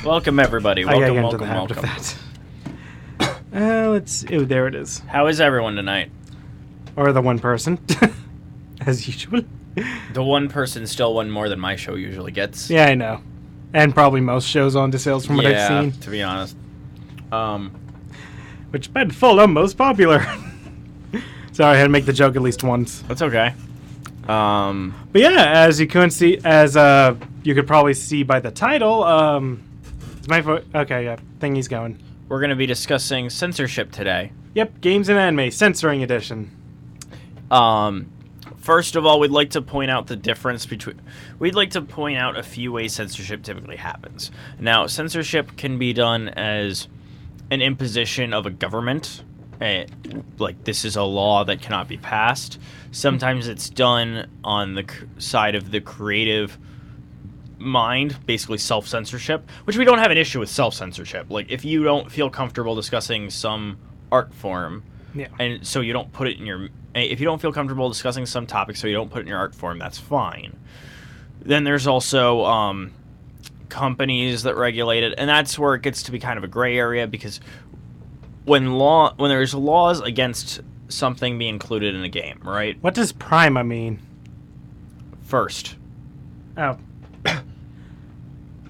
Welcome, everybody. I gotta Welcome, get into welcome, the habit welcome. of that. Let's. Oh, there it is. How is everyone tonight? Or the one person, as usual. The one person still one more than my show usually gets. Yeah, I know, and probably most shows on to sales from what I've seen. To be honest. Which by default, I'm most popular. Sorry, I had to make the joke at least once. That's okay. But yeah, as you couldn't see, as you could probably see by the title, is my okay, yeah, thingy's going. We're going to be discussing censorship today. Yep, games and anime censoring edition. First of all, we'd like to point out the difference between... We'd like to point out a few ways censorship typically happens. Now, censorship can be done as an imposition of a government. Like, this is a law that cannot be passed. Sometimes it's done on the side of the creative mind, basically self-censorship, which we don't have an issue with self-censorship. Like, if you don't feel comfortable discussing some art form, yeah, and so you don't put it in your... If you don't feel comfortable discussing some topic, so you don't put it in your art form, that's fine. Then there's also companies that regulate it, and that's where it gets to be kind of a gray area, because when there's laws against something being included in a game, right? What does Prima mean? First. Oh.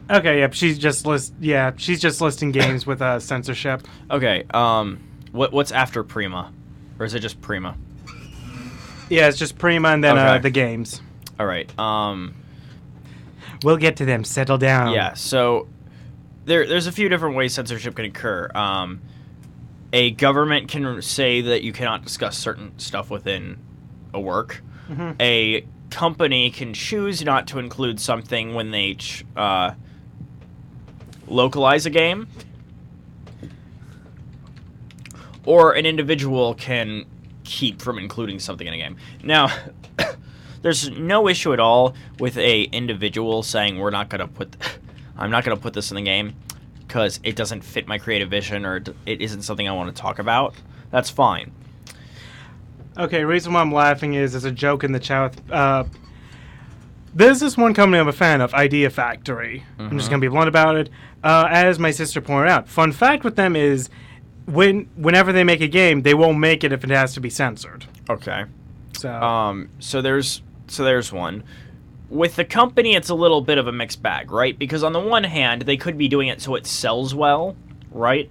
Okay, yep, she's just listing games with censorship. Okay, what's after Prima? Or is it just Prima? Yeah, it's just Prima and then Okay. the games. All right. We'll get to them. Settle down. Yeah, so there's a few different ways censorship can occur. A government can say that you cannot discuss certain stuff within a work. Mm-hmm. A company can choose not to include something when they localize a game. Or an individual can keep from including something in a game. Now, there's no issue at all with a individual saying I'm not going to put this in the game because it doesn't fit my creative vision or it isn't something I want to talk about. That's fine. Okay, the reason why I'm laughing is there's a joke in the chat. There's this one company I'm a fan of, Idea Factory. Mm-hmm. I'm just going to be blunt about it. As my sister pointed out, fun fact with them is whenever they make a game, they won't make it if it has to be censored. Okay. So So there's one. With the company, it's a little bit of a mixed bag, right? Because on the one hand, they could be doing it so it sells well, right?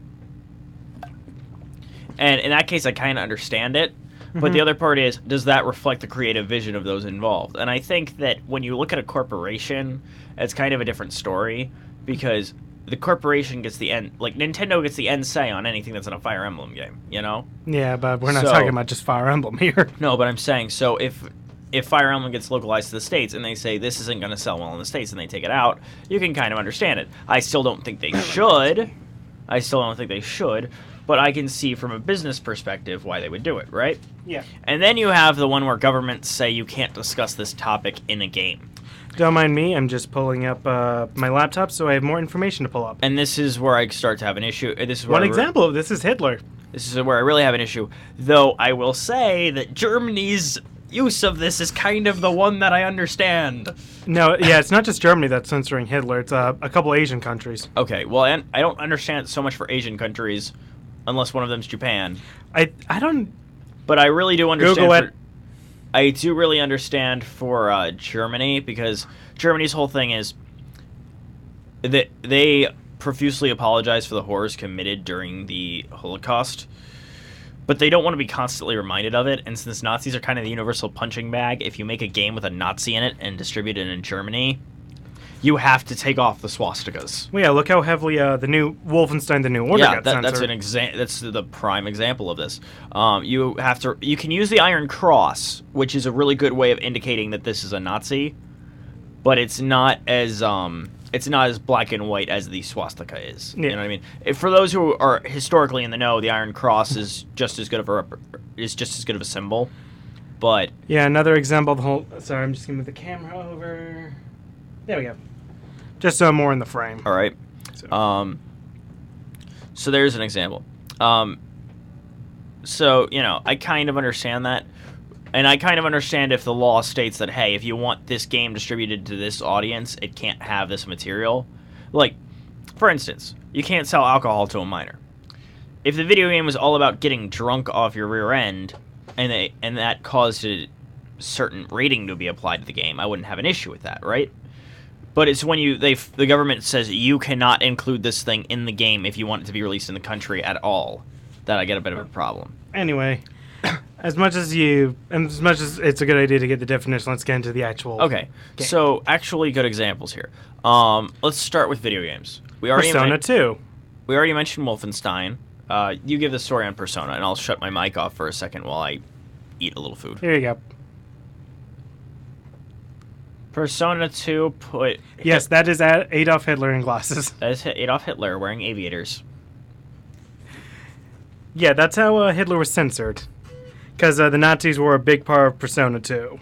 And in that case, I kind of understand it. But the other part is, does that reflect the creative vision of those involved? And I think that when you look at a corporation, it's kind of a different story, because the corporation gets the end, like Nintendo gets the end say on anything that's in a Fire Emblem game, you know? Yeah, but we're not talking about just Fire Emblem here. No, but I'm saying, so if Fire Emblem gets localized to the States and they say this isn't going to sell well in the States and they take it out, you can kind of understand it. I still don't think they should. But I can see from a business perspective why they would do it, right? Yeah. And then you have the one where governments say you can't discuss this topic in a game. Don't mind me, I'm just pulling up my laptop so I have more information to pull up. And this is where I start to have an issue. This is where One example of this is Hitler. This is where I really have an issue. Though I will say that Germany's use of this is kind of the one that I understand. No, yeah, it's not just Germany that's censoring Hitler. It's a couple Asian countries. Okay, well, and I don't understand it so much for Asian countries, unless one of them's Japan. I don't... But I really do understand... Google it. I do really understand for Germany, because Germany's whole thing is that they profusely apologize for the horrors committed during the Holocaust, but they don't want to be constantly reminded of it, and since Nazis are kind of the universal punching bag, if you make a game with a Nazi in it and distribute it in Germany, you have to take off the swastikas. Well, yeah, look how heavily the new Wolfenstein: The New Order got censored. That's the prime example of this. You can use the Iron Cross, which is a really good way of indicating that this is a Nazi, but it's not as black and white as the swastika is. Yeah. You know what I mean? For those who are historically in the know, the Iron Cross is just as good of a symbol. But yeah, another example of the whole... Sorry, I'm just going to move the camera over. There we go. Just so I'm more in the frame. All right. So there's an example. So, you know, I kind of understand that. And I kind of understand if the law states that, hey, if you want this game distributed to this audience, it can't have this material. Like, For instance, you can't sell alcohol to a minor. If the video game was all about getting drunk off your rear end, and that caused a certain rating to be applied to the game, I wouldn't have an issue with that, right? But it's when the government says you cannot include this thing in the game if you want it to be released in the country at all, that I get a bit of a problem. Anyway, as much as it's a good idea to get the definition, let's get into the actual. Okay, game. So actually good examples here. Let's start with video games. Persona 2. We already mentioned Wolfenstein. You give the story on Persona, and I'll shut my mic off for a second while I eat a little food. Here you go. Persona 2 put... Yes, that is Adolf Hitler in glasses. That is Adolf Hitler wearing aviators. Yeah, that's how Hitler was censored. Because the Nazis were a big part of Persona 2.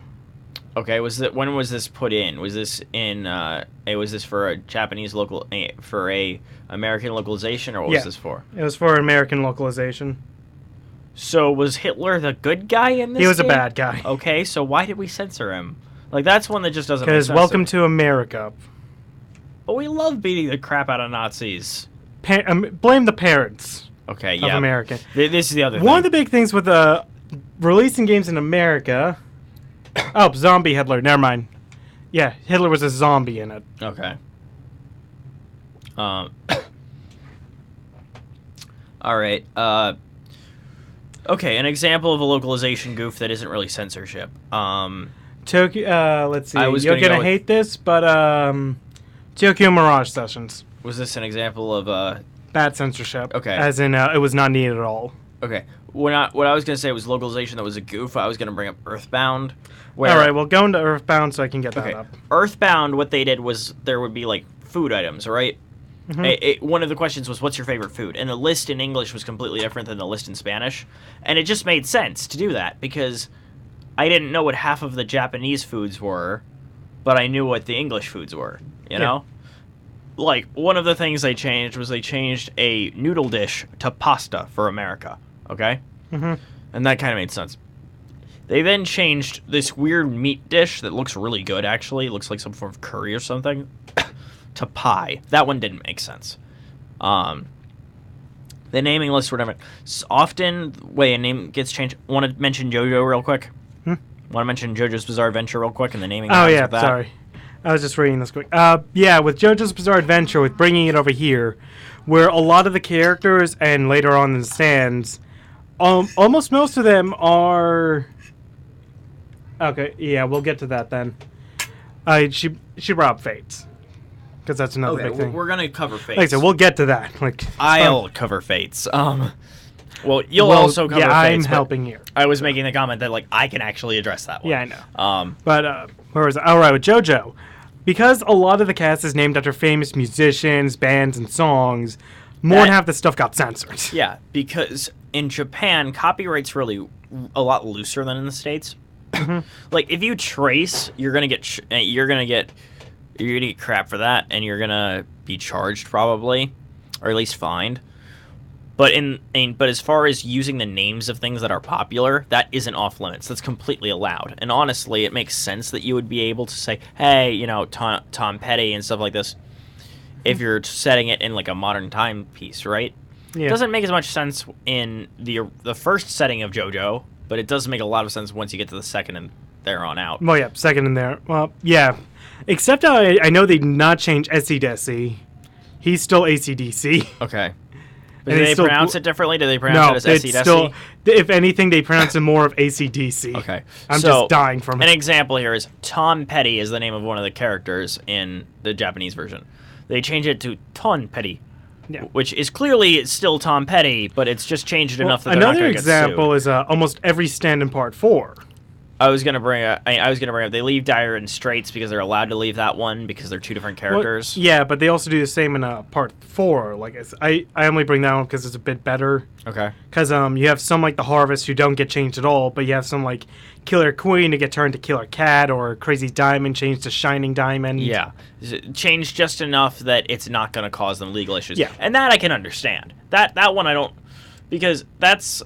Okay, when was this put in? Was this in... was this for a Japanese local... for a American localization, or what was this for? It was for American localization. So was Hitler the good guy in this He was game? a bad guy. Okay, so why did we censor him? Like, that's one that just doesn't make sense. Because welcome to America. But we love beating the crap out of Nazis. Blame the parents. Okay, of yeah. America. This is the other thing. One of the big things with releasing games in America... Oh, zombie Hitler. Never mind. Yeah, Hitler was a zombie in it. Okay. All right. Okay, an example of a localization goof that isn't really censorship. Tokyo. Let's see. You're gonna hate this, but Tokyo Mirage Sessions. Was this an example of bad censorship? Okay. As in, it was not needed at all. Okay. What I was gonna say was localization that was a goof. I was gonna bring up Earthbound. All right, well, go into Earthbound so I can get that up. Earthbound, what they did was there would be like food items, right? Mm-hmm. One of the questions was, "What's your favorite food?" And the list in English was completely different than the list in Spanish, and it just made sense to do that because I didn't know what half of the Japanese foods were, but I knew what the English foods were. You know, like one of the things they changed was they changed a noodle dish to pasta for America. Okay, and that kind of made sense. They then changed this weird meat dish that looks really good, actually. It looks like some form of curry or something, to pie. That one didn't make sense. The naming lists were different. Often, the way a name gets changed... Want to mention JoJo real quick? Want to mention JoJo's Bizarre Adventure real quick and the naming? Oh, yeah, sorry. I was just reading this quick. Yeah, with JoJo's Bizarre Adventure, with bringing it over here, where a lot of the characters, and later on in the stands, almost most of them are... Okay, yeah, we'll get to that then. She brought up Fates. Because that's another big thing. We're going to cover Fates. Like I said, we'll get to that. I'll cover Fates. Well, you'll also cover Fates. Yeah, I'm helping here. I was making the comment that, I can actually address that one. Yeah, I know. But, where was it? All right, with JoJo. Because a lot of the cast is named after famous musicians, bands, and songs, more than half the stuff got censored. Yeah, because in Japan, copyright's really a lot looser than in the States. Like, if you trace, you're gonna get crap for that, and you're gonna be charged probably, or at least fined. But but as far as using the names of things that are popular, that isn't off limits. That's completely allowed. And honestly, it makes sense that you would be able to say, hey, Tom Petty and stuff like this, if you're setting it in like a modern timepiece, right? Yeah. It doesn't make as much sense in the first setting of JoJo. But it does make a lot of sense once you get to the second and there on out. Well, yeah, second and there. Well, yeah. Except I know they did not change SC. He's still ACDC. Okay. But do they pronounce it differently? Do they pronounce it as SC? Still, if anything, they pronounce it more of ACDC. Okay. I'm just dying from it. An example here is Tom Petty is the name of one of the characters in the Japanese version. They change it to Ton Petty. Yeah. Which is clearly still Tom Petty, but it's just changed enough that they're not going to get sued. Another example is almost every stand in Part 4. I was gonna bring up. They leave Dire in Straits because they're allowed to leave that one because they're two different characters. Well, yeah, but they also do the same in Part 4. Like I only bring that one because it's a bit better. Okay. Because you have some like the Harvest who don't get changed at all, but you have some like Killer Queen to get turned to Killer Cat, or Crazy Diamond changed to Shining Diamond. Yeah, changed just enough that it's not going to cause them legal issues. Yeah, and that I can understand. That one I don't, because that's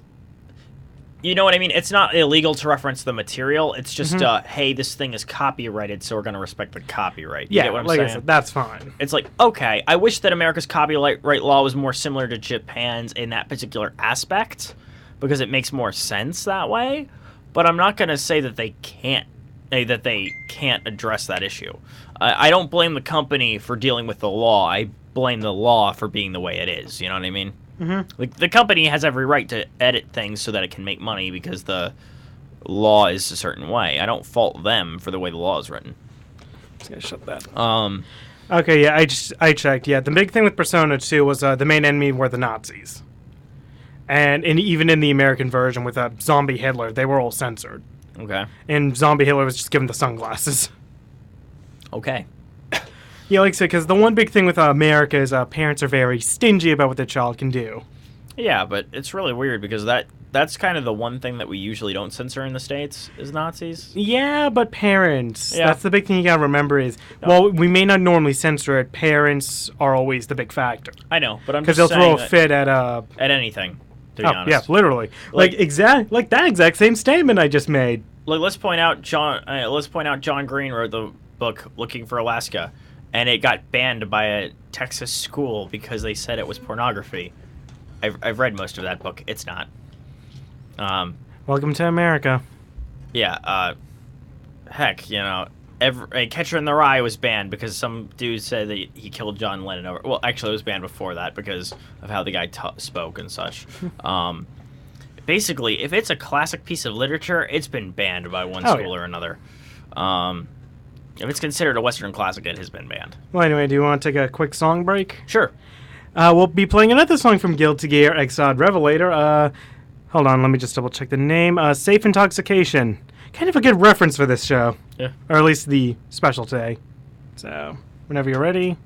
You know what I mean? It's not illegal to reference the material. It's just, hey, this thing is copyrighted, so we're going to respect the copyright. You Yeah, get what I'm like saying? I said, that's fine. It's like, okay, I wish that America's copyright law was more similar to Japan's in that particular aspect, because it makes more sense that way. But I'm not going to say that they can't address that issue. I don't blame the company for dealing with the law. I blame the law for being the way it is. You know what I mean? Mm-hmm. Like, the company has every right to edit things so that it can make money because the law is a certain way. I don't fault them for the way the law is written. Just gonna shut that. Okay, yeah, I checked. Yeah, the big thing with Persona 2 was the main enemy were the Nazis, and even in the American version with Zombie Hitler, they were all censored. Okay. And Zombie Hitler was just given the sunglasses. Okay. Yeah, like I said, because the one big thing with America is parents are very stingy about what their child can do. Yeah, but it's really weird because that's kind of the one thing that we usually don't censor in the States is Nazis. Yeah, but parents. Yeah. That's the big thing you gotta remember is, well, we may not normally censor it. Parents are always the big factor. I know, but I'm because just they'll throw a saying fit at anything. To be honest. Yeah, literally. Like that exact same statement I just made. Like, let's point out John Green wrote the book Looking for Alaska, and it got banned by a Texas school because they said it was pornography. I've read most of that book. It's not. Welcome to America. Yeah. Heck, Catcher in the Rye was banned because some dude said that he killed John Lennon over. Well, actually, it was banned before that because of how the guy spoke and such. Basically, if it's a classic piece of literature, it's been banned by one school or another. If it's considered a Western classic, it has been banned. Well, anyway, do you want to take a quick song break? Sure. We'll be playing another song from Guilty Gear Exod Revelator. Hold on, let me just double check the name. Safe Intoxication. Kind of a good reference for this show. Yeah. Or at least the special today. So, whenever you're ready.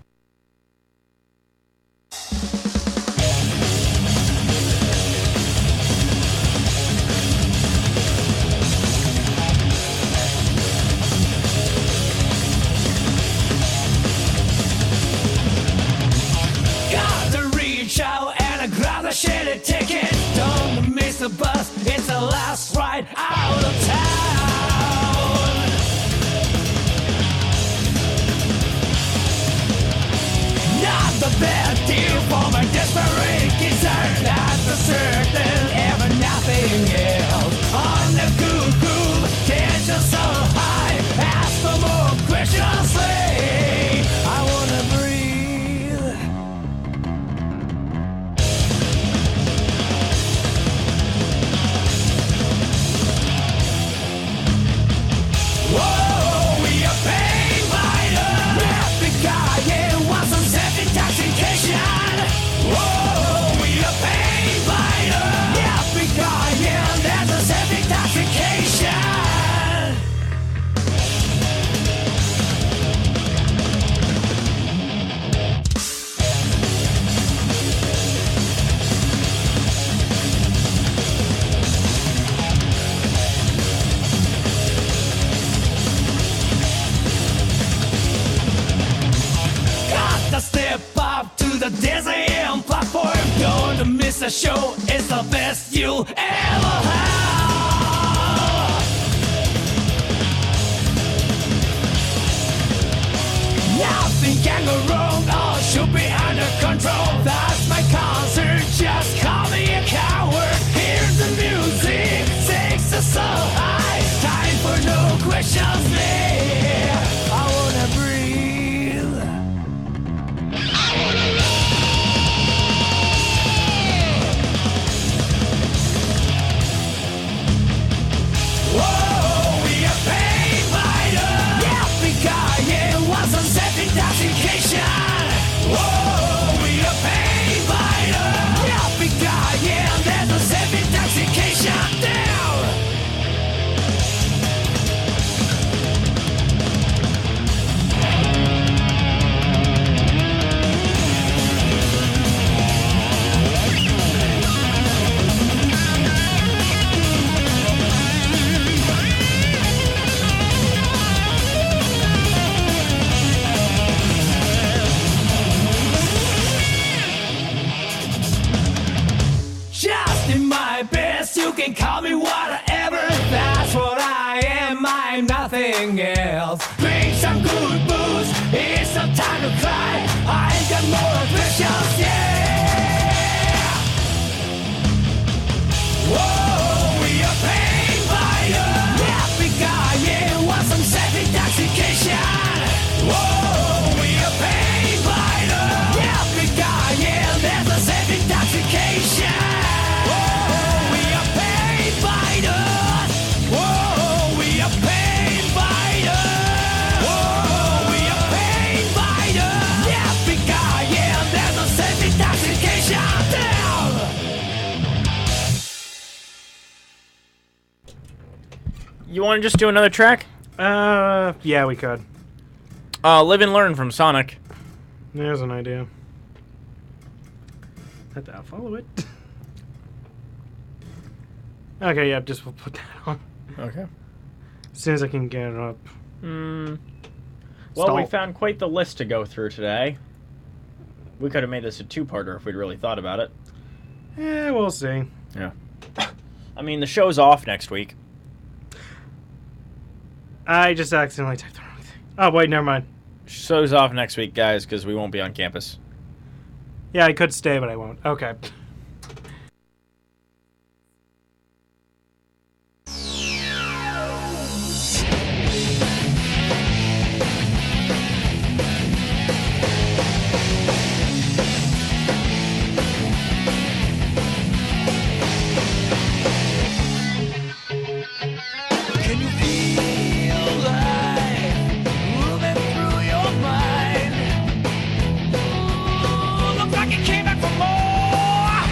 Shitty ticket, don't miss the bus, it's the last ride out of town. Not the best deal for my desperate concern. Not the certain, ever nothing else. On the Google, tension so high, ask for more questions, say, I wanna breathe. Whoa, we are pain miners. Epic want some self-intoxication. Whoa, we are pain miners. Epic there's a self-intoxication. Step up to the Disney platform. Don't miss a show, it's the best you'll ever have. Nothing can go wrong, all should be under control. That's my concert, just call me a coward. Here's the music, takes us so high. Time for no questions there. I wanna breathe. Whoa, we are pain fighters. Yeah, because want some self-intoxication. Whoa. can call me whatever, that's what I am, I'm nothing else. Drink some good booze, it's some time to cry, I got more ambitions, yeah. Whoa, we are pain fighters. Yeah, big guy, yeah, want some self-intoxication. Whoa, we are pain fighters. Yeah, big guy, yeah, there's a self-intoxication. Whoa, we are pain fighters. Whoa, we are pain fighters. Whoa, we are pain fighters. Yeah, big guy, yeah, there's a self-intoxication. Damn. You want to just do another track? Yeah, we could. Live and Learn from Sonic. There's an idea. I'll follow it. Okay, yeah, just we'll put that on. Okay. As soon as I can get it up. Well, Stall. we found quite the list to go through today. We could have made this a two-parter if we'd really thought about it. Yeah, we'll see. Yeah. I mean, the show's off next week. I just accidentally typed the wrong thing. Oh, wait, never mind. Show's off next week, guys, because we won't be on campus. Yeah, I could stay, but I won't. Okay. Can you feel life moving through your mind? Ooh, looks like it came back for more.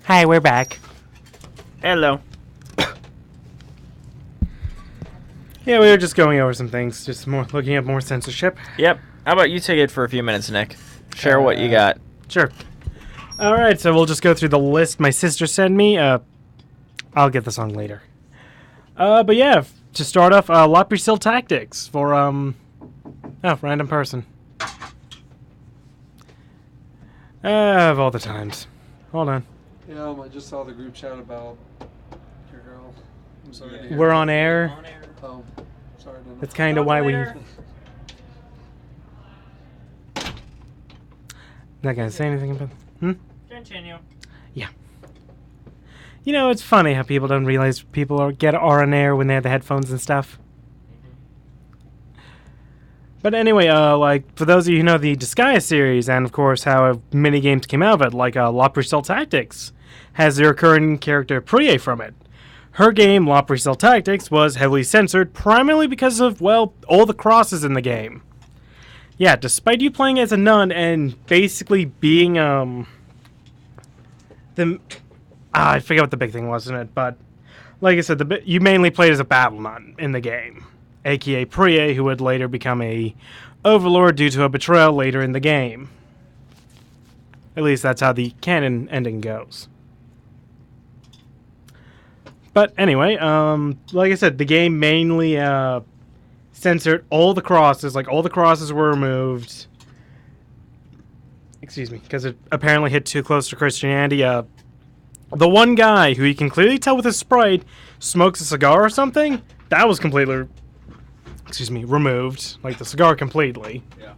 Hi, we're back. Hello. Yeah, we were just going over some things, just more looking at more censorship. Yep. How about you take it for a few minutes, Nick? Share what you got. Sure. All right, so we'll just go through the list my sister sent me. I'll get the song later. But yeah, to start off, Lopry Tactics for random person. Of all the times. Hold on. Yeah, I just saw the group chat about your girl. I'm sorry to hear We're that. on air. Oh, sorry to know. That's kind of why we. Not gonna say anything about. Continue. Yeah. You know, it's funny how people don't realize people are on air when they have the headphones and stuff. But anyway, like, for those of you who know the Disgaea series, and of course how many games came out of it, like Lopry Tactics, has the recurring character Prie from it. Her game, Lopry Tactics, was heavily censored, primarily because of, well, all the crosses in the game. Yeah, despite you playing as a nun and basically being, I forget what the big thing was in it, but like I said, you mainly played as a battle nun in the game, aka Prie, who would later become a overlord due to a betrayal later in the game. At least that's how the canon ending goes. But anyway, like I said, the game mainly censored all the crosses. Like, all the crosses were removed. Excuse me, because it apparently hit too close to Christianity. The one guy who you can clearly tell with his sprite smokes a cigar or something, that was completely, removed. Like, the cigar completely. Yeah.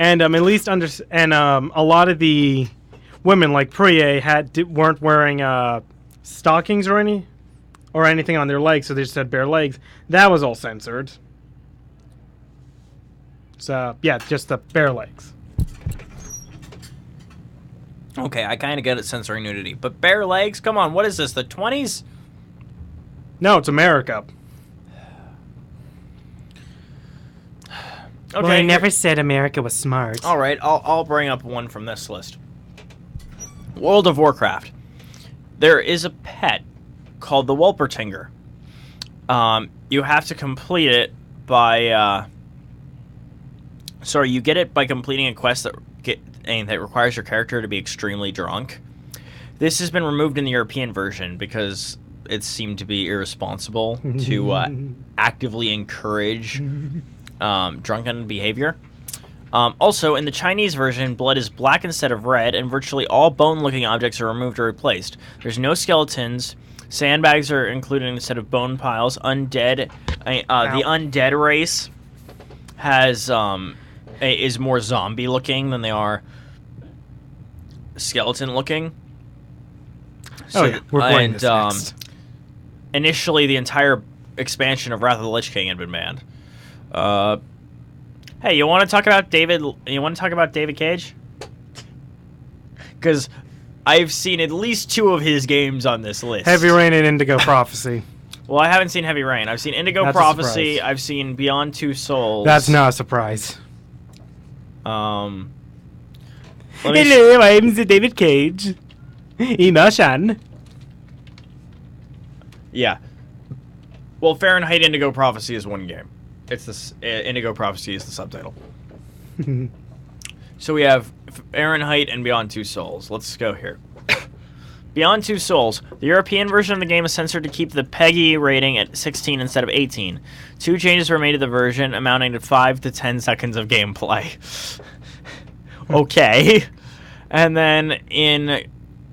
And at least a lot of the women, like Prie, weren't wearing stockings or anything on their legs, so they just had bare legs. That was all censored. So yeah, just the bare legs. Okay, I kind of get it censoring nudity, but bare legs? Come on, what is this, the 20s? No, it's America. Okay. Well, I never said America was smart. All right, I'll bring up one from this list. World of Warcraft. There is a pet called the Wulpertinger. You have to complete it by... you get it by completing a quest that requires your character to be extremely drunk. This has been removed in the European version because it seemed to be irresponsible to actively encourage drunken behavior. Also, in the Chinese version, blood is black instead of red, and virtually all bone-looking objects are removed or replaced. There's no skeletons. Sandbags are included instead of bone piles. Undead, the undead race is more zombie-looking than they are skeleton-looking. So, yeah, we're playing this next. Initially, the entire expansion of Wrath of the Lich King had been banned. Hey, you want to talk about David? You want to talk about David Cage? Because I've seen at least 2 of his games on this list. Heavy Rain and Indigo Prophecy. Well, I haven't seen Heavy Rain. I've seen Indigo Prophecy. I've seen Beyond Two Souls. That's not a surprise. Hello, I'm the David Cage. Emotion. Yeah. Well, Fahrenheit Indigo Prophecy is one game. It's this Indigo Prophecy is the subtitle. So we have Fahrenheit and Beyond Two Souls. Let's go here. Beyond Two Souls. The European version of the game is censored to keep the PEGI rating at 16 instead of 18. 2 changes were made to the version, amounting to 5 to 10 seconds of gameplay. Okay. And then in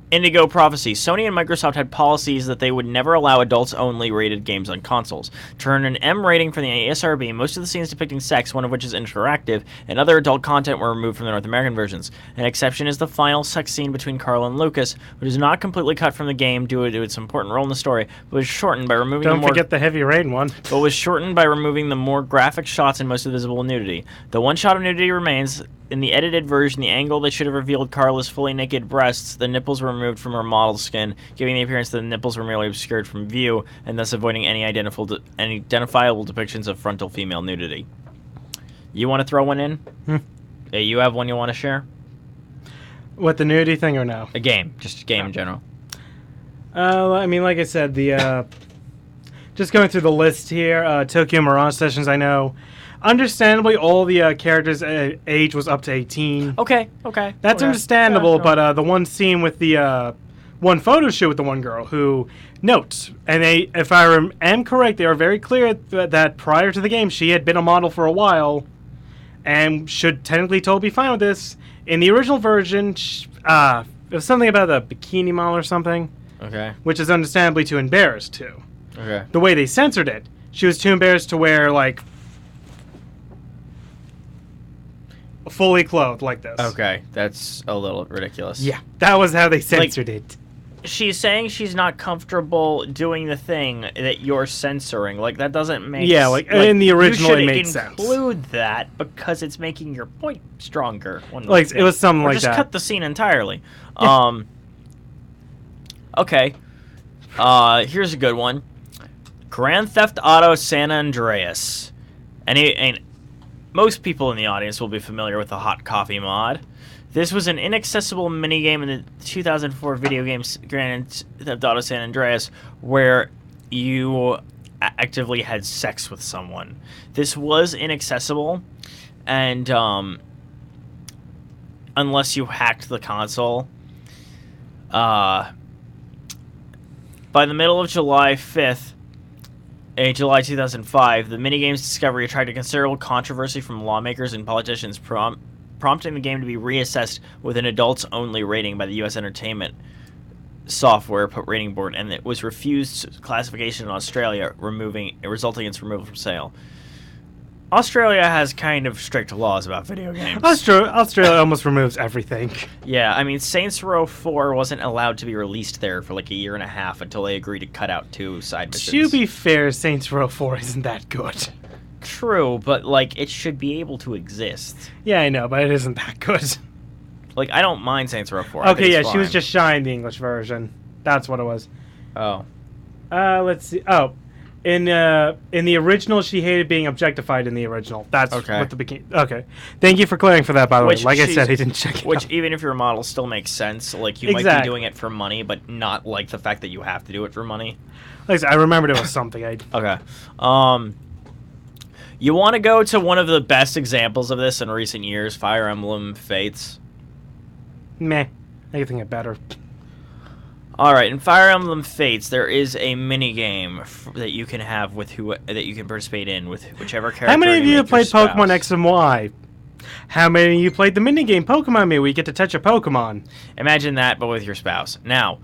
Indigo Prophecy, Sony and Microsoft had policies that they would never allow adults-only rated games on consoles. To earn an M rating from the ASRB, most of the scenes depicting sex, one of which is interactive, and other adult content were removed from the North American versions. An exception is the final sex scene between Carl and Lucas, which is not completely cut from the game due to its important role in the story, but was shortened by removing Don't forget the Heavy Rain one. But was shortened by removing the more graphic shots and most of the visible nudity. The one shot of nudity remains. In the edited version, the angle that should have revealed Carla's fully naked breasts, the nipples were removed from her model skin, giving the appearance that the nipples were merely obscured from view, and thus avoiding any identifiable depictions of frontal female nudity. You want to throw one in? Hmm. Yeah, you have one you want to share? What, the nudity thing or no? A game, just a game in general. I mean, like I said, the just going through the list here, Tokyo Mirage Sessions, I know. Understandably, all the characters' age was up to 18. Okay. That's okay. understandable, Yeah, no. but the one scene with the one photo shoot with the one girl who notes, and they, if I am correct, they are very clear that prior to the game, she had been a model for a while, and should technically totally be fine with this. In the original version, it was something about a bikini model or something, Okay. which is understandably too embarrassed to. Okay. The way they censored it, she was too embarrassed to wear, like, fully clothed like this. Okay, that's a little ridiculous. Yeah, that was how they censored it. She's saying she's not comfortable doing the thing that you're censoring. Like, that doesn't make Yeah, like, in the original, it you made should sense. include that because it's making your point stronger. One would Like, it think. was something Or like just that. cut the scene entirely. Yeah. Okay. Here's a good one. Grand Theft Auto San Andreas. And most people in the audience will be familiar with the Hot Coffee mod. This was an inaccessible minigame in the 2004 video game Grand Theft Auto San Andreas where you actively had sex with someone. This was inaccessible, and unless you hacked the console. By the middle of July 5th, July 2005, the minigame's discovery attracted considerable controversy from lawmakers and politicians, prompting the game to be reassessed with an adults-only rating by the U.S. Entertainment Software Rating Board, and it was refused classification in Australia, resulting in its removal from sale. Australia has kind of strict laws about video games. Australia almost removes everything. Yeah, I mean, Saints Row 4 wasn't allowed to be released there for like a year and a half until they agreed to cut out 2 side missions. To be fair, Saints Row 4 isn't that good. True, but like it should be able to exist. Yeah, I know, but it isn't that good. Like, I don't mind Saints Row 4. I think Okay, yeah, it's she was fine. just shy in the English version. That's what it was. Oh. Let's see. Oh, in the original, she hated being objectified in the original. That's Okay. what the bikini. Okay, thank you for clearing for that. By the Which way, like I said, she's- I didn't check it. Which, out. even if you're a model, still makes sense. Like, you might be Exactly. doing it for money, but not like the fact that you have to do it for money. Like I said, I remembered it was something. Okay. You want to go to one of the best examples of this in recent years, Fire Emblem Fates. Meh. I can think it better. All right, in Fire Emblem Fates, there is a mini game that you can have with that you can participate in with whichever character. How many of you have make your played Pokemon spouse. X and Y? How many of you played the minigame Pokemon Me where you get to touch a Pokemon? Imagine that, but with your spouse. Now,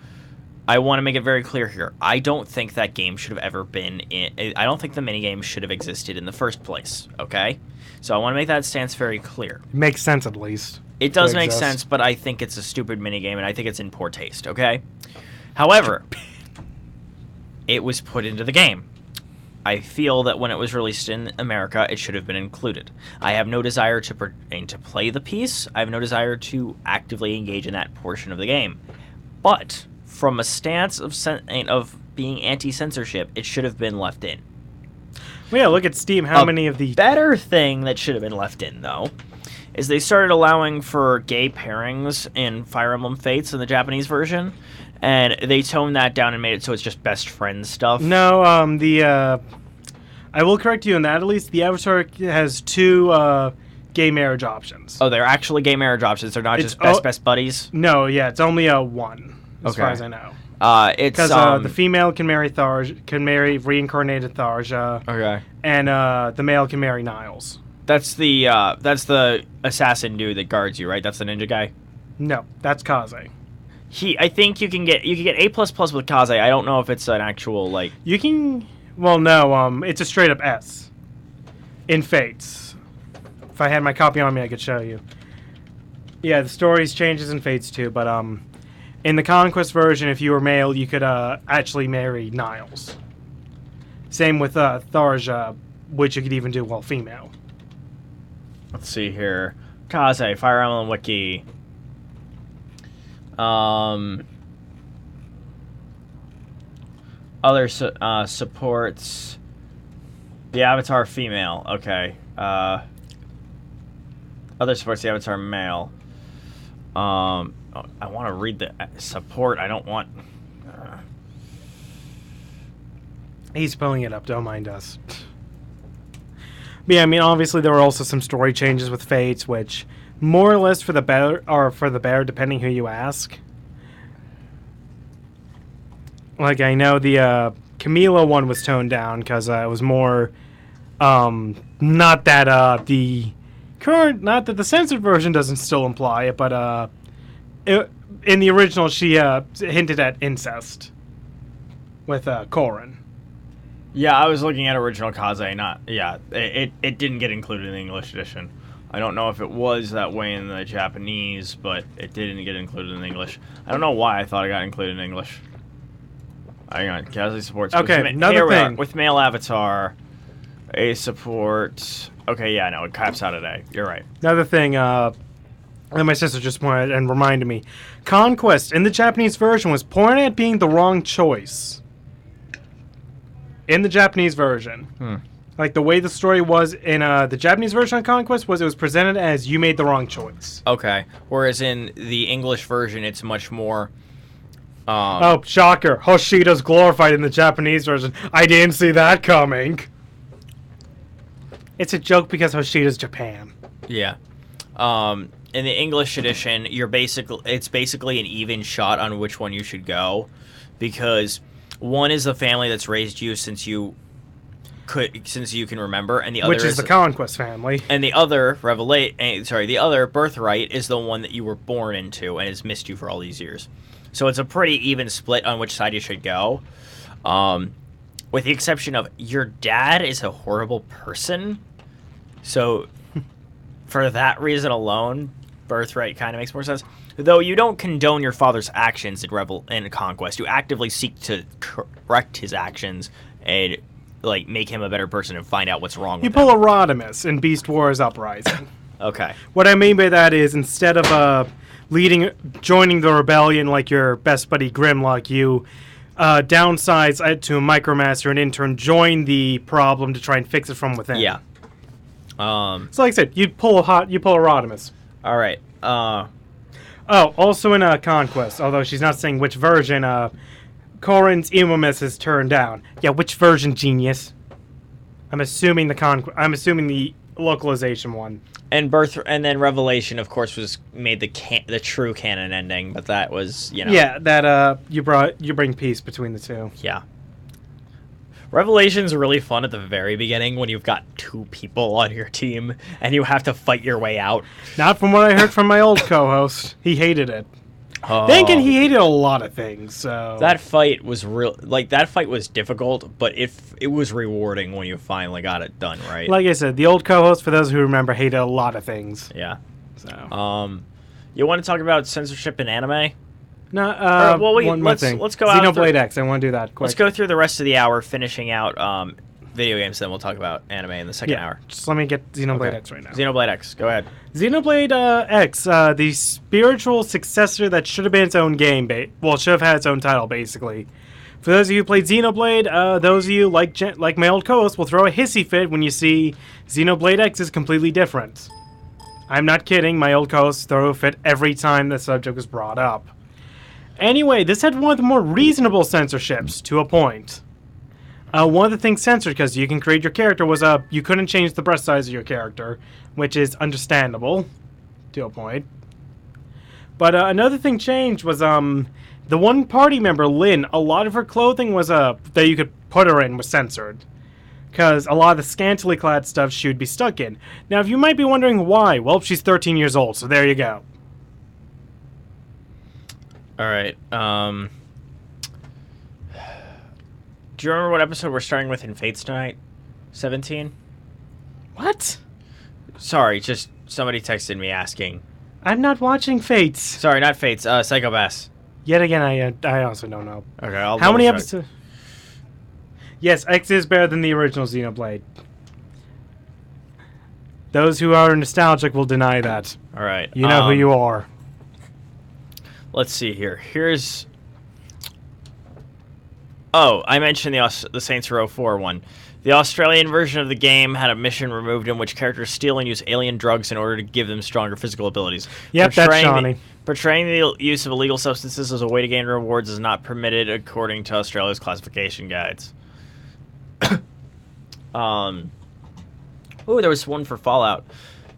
I want to make it very clear here. I don't think that game should have ever been in. I don't think the minigame should have existed in the first place. Okay, so I want to make that stance very clear. Makes sense at least. It does To make exist. sense, but I think it's a stupid minigame, and I think it's in poor taste, okay? However, it was put into the game. I feel that when it was released in America, it should have been included. I have no desire to play the piece. I have no desire to actively engage in that portion of the game. But from a stance of being anti-censorship, it should have been left in. Well, yeah, look at Steam. How A many of the better thing that should have been left in, though, is they started allowing for gay pairings in Fire Emblem Fates in the Japanese version, and they toned that down and made it so it's just best friend stuff. No, I will correct you on that. At least the Avatar has 2 gay marriage options. Oh, they're actually gay marriage options. They're not It's just best buddies. No, yeah, it's only a 1 as far Okay. as I know. It's Because the female can marry can marry reincarnated Tharja, okay. and the male can marry Niles. That's the assassin dude that guards you, right? That's the ninja guy. No, that's Kaze. I think you can get A++ with Kaze. I don't know if it's an actual like. You can. Well, no. It's a straight up S. In Fates. If I had my copy on me, I could show you. Yeah, the stories changes in Fates too, but in the Conquest version, if you were male, you could actually marry Niles. Same with Tharja, which you could even do while female. Let's see here. Kaze, Fire Emblem Wiki. Other supports. The Avatar female. Okay. Other supports the avatar male. I want to read the support. I don't want. He's pulling it up. Don't mind us. But yeah, I mean, obviously there were also some story changes with Fates, which more or less for the better, or for the better, depending who you ask. Like, I know the Camila one was toned down because it was more, not that the current, not that the censored version doesn't still imply it, but in the original she hinted at incest with Corrin. Yeah, I was looking at original Kaze, not... Yeah, it didn't get included in the English edition. I don't know if it was that way in the Japanese, but it didn't get included in English. I don't know why I thought it got included in English. Hang on, Kaze supports... Okay, another thing. With male avatar, A support... Okay, yeah, no, it caps out at A. You're right. Another thing, that my sister just pointed and reminded me. Conquest in the Japanese version was pointed at being the wrong choice. In the Japanese version. Like, the way the story was in the Japanese version of Conquest was it was presented as you made the wrong choice. Okay. Whereas in the English version, it's much more... oh, shocker. Hoshida's glorified in the Japanese version. I didn't see that coming. It's a joke because Hoshida's Japan. Yeah. In the English edition, it's basically an even shot on which one you should go. Because... one is the family that's raised you since you can remember, and the other is the Conquest family. And the other the other birthright is the one that you were born into and has missed you for all these years. So it's a pretty even split on which side you should go. With the exception of your dad is a horrible person. So for that reason alone, birthright kind of makes more sense. Though you don't condone your father's actions in Conquest, you actively seek to correct his actions and like make him a better person and find out what's wrong. You with pull him. a Rodimus in Beast Wars Uprising. Okay. What I mean by that is instead of joining the rebellion like your best buddy Grimlock, you downsize to a Micromaster and in turn join the problem to try and fix it from within. Yeah. So like I said, you pull a Rodimus. All right. Oh, also in Conquest, although she's not saying which version, Corrin's Iwamis is turned down. Yeah, which version, genius? I'm assuming the localization one. And then Revelation, of course, was made the true canon ending, but that was, you know. Yeah, that you bring peace between the two. Yeah. Revelation's really fun at the very beginning when you've got two people on your team and you have to fight your way out. Not from what I heard from my old co-host. He hated it. Oh. Then again, he hated a lot of things, so... That fight was that fight was difficult, but it was rewarding when you finally got it done, right? Like I said, the old co-host, for those who remember, hated a lot of things. Yeah. So... you want to talk about censorship in anime? No, let's go out. Xenoblade X, I want to do that quick. Let's go through the rest of the hour, finishing out video games, then we'll talk about anime in the second hour. Just let me get Xenoblade X right now. Xenoblade X, go ahead. Xenoblade X, the spiritual successor that should have been its own game, should have had its own title, basically. For those of you who played Xenoblade, those of you, like my old co-host, will throw a hissy fit when you see Xenoblade X is completely different. I'm not kidding, my old co-host throw a fit every time the subject was brought up. Anyway, this had one of the more reasonable censorships, to a point. One of the things censored, because you can create your character, was you couldn't change the breast size of your character, which is understandable, to a point. But another thing changed was the one party member, Lynn, a lot of her clothing was that you could put her in was censored. Because a lot of the scantily clad stuff she would be stuck in. Now, if you might be wondering why, well, she's 13 years old, so there you go. All right. Do you remember what episode we're starting with in Fates tonight? 17? What? Sorry, just somebody texted me asking. I'm not watching Fates. Sorry, not Fates. Psycho Pass. Yet again, I also don't know. Okay, I'll How many check. episodes? Yes, X is better than the original Xenoblade. Those who are nostalgic will deny that. All right. You know who you are. Let's see here. Here's... Oh, I mentioned the Saints Row 4 one. The Australian version of the game had a mission removed in which characters steal and use alien drugs in order to give them stronger physical abilities. Yep, that's Shawnee. Portraying the use of illegal substances as a way to gain rewards is not permitted according to Australia's classification guides. Oh, there was one for Fallout.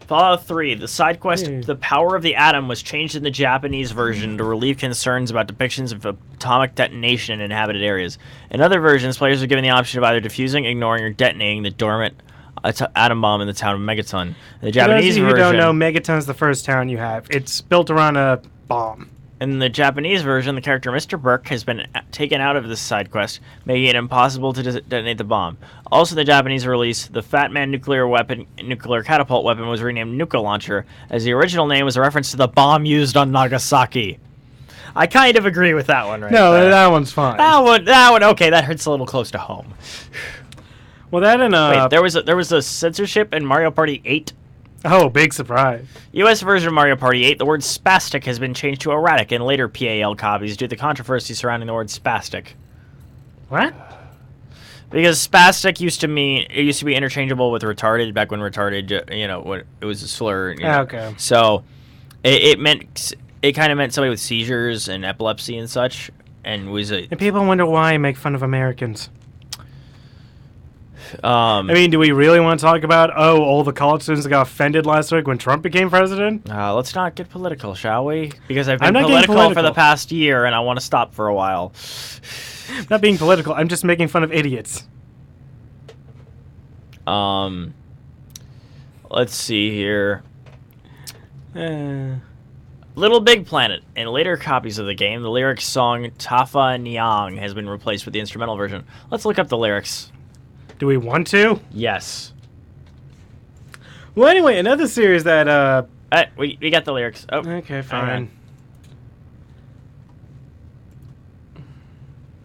Fallout 3, the side quest The Power of the Atom was changed in the Japanese version to relieve concerns about depictions of atomic detonation in inhabited areas. In other versions, players are given the option of either defusing, ignoring, or detonating the dormant atom bomb in the town of Megaton. In the Japanese version... For those of you who don't know, Megaton's the first town you have. It's built around a bomb. In the Japanese version, the character Mr. Burke has been taken out of this side quest, making it impossible to detonate the bomb. Also in the Japanese release, the Fat Man nuclear catapult weapon was renamed Nuka Launcher, as the original name was a reference to the bomb used on Nagasaki. I kind of agree with that one, right? No, there. that one's fine. That one, okay, that hurts a little close to home. Well, that and Wait, there was a censorship in Mario Party 8. Oh, big surprise. U.S. version of Mario Party 8, the word spastic has been changed to erratic in later PAL copies due to the controversy surrounding the word spastic. What? Because spastic used to be interchangeable with retarded back when retarded, when it was a slur. Okay. So it kind of meant somebody with seizures and epilepsy and such, and was a. And people wonder why I make fun of Americans. I mean, do we really want to talk about, all the college students that got offended last week when Trump became president? Let's not get political, shall we? Because I've been not political for the past year, and I want to stop for a while. Not being political, I'm just making fun of idiots. Let's see here. Little Big Planet. In later copies of the game, the lyric song Tafa Nyang has been replaced with the instrumental version. Let's look up the lyrics. Do we want to? Yes. Well, anyway, another series that, we got the lyrics. Oh, okay, fine.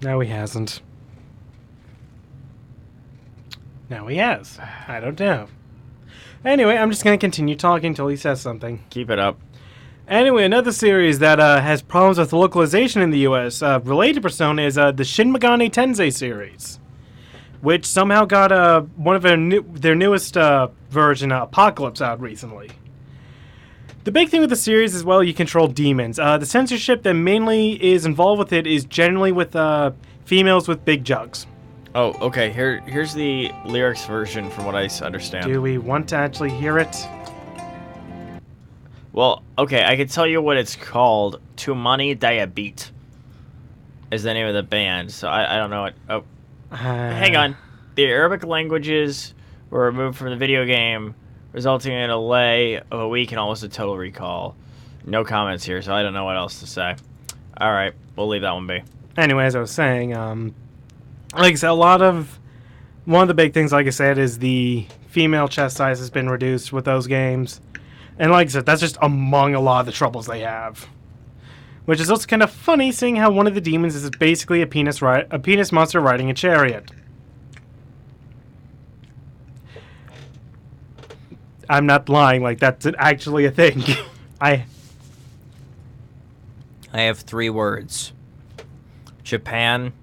No, he hasn't. No, he has. I don't know. Anyway, I'm just going to continue talking until he says something. Keep it up. Anyway, another series that has problems with localization in the U.S. Related to Persona is the Shin Megami Tensei series, which somehow got one of their newest version, Apocalypse, out recently. The big thing with the series is, well, you control demons. The censorship that mainly is involved with it is generally with females with big jugs. Oh, okay. Here's the lyrics version from what I understand. Do we want to actually hear it? Well, okay, I can tell you what it's called. Tumani Diabete is the name of the band, so I don't know it. Oh. Hang on. The Arabic languages were removed from the video game, resulting in a delay of a week and almost a total recall. No comments here, so I don't know what else to say. All right, we'll leave that one be. Anyway, as I was saying, like I said, one of the big things, like I said, is the female chest size has been reduced with those games. And like I said, that's just among a lot of the troubles they have. Which is also kind of funny, seeing how one of the demons is basically a penis monster riding a chariot. I'm not lying, like, that's actually a thing. I have 3 words. Japan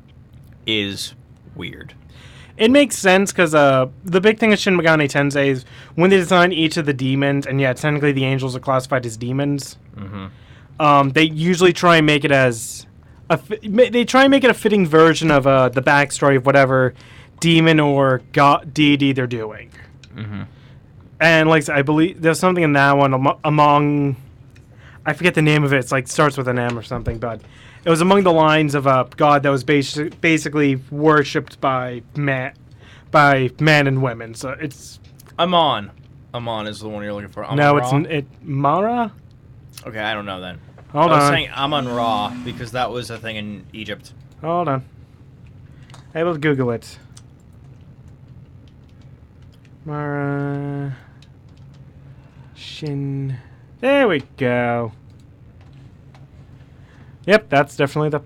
is weird. It makes sense, because the big thing with Shin Megami Tensei is when they design each of the demons, and yeah, technically the angels are classified as demons. Mm-hmm. They usually try and make it as they try and make it a fitting version of the backstory of whatever demon or god deity they're doing. Mm-hmm. And like I believe there's something in that one among I forget the name of it. It's like starts with an M or something, but it was among the lines of a god that was basically worshipped by men and women. So it's Amon. Amon is the one you're looking for. It's Mara. Okay, I don't know then. Hold I was on. saying Amon-Ra because that was a thing in Egypt. Hold on. I will Google it. Mara Shin. There we go. Yep, that's definitely the...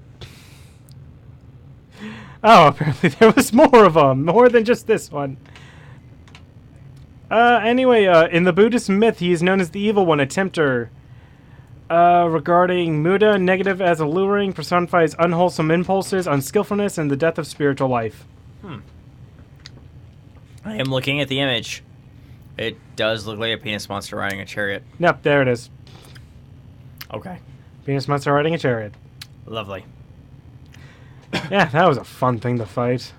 Oh, apparently there was more of them. More than just this one. Anyway, in the Buddhist myth, he is known as the Evil One, a tempter. Regarding Muda, negative as alluring, personifies unwholesome impulses, unskillfulness, and the death of spiritual life. I am looking at the image. It does look like a penis monster riding a chariot. Yep, there it is. Okay. Penis monster riding a chariot. Lovely. Yeah, that was a fun thing to fight.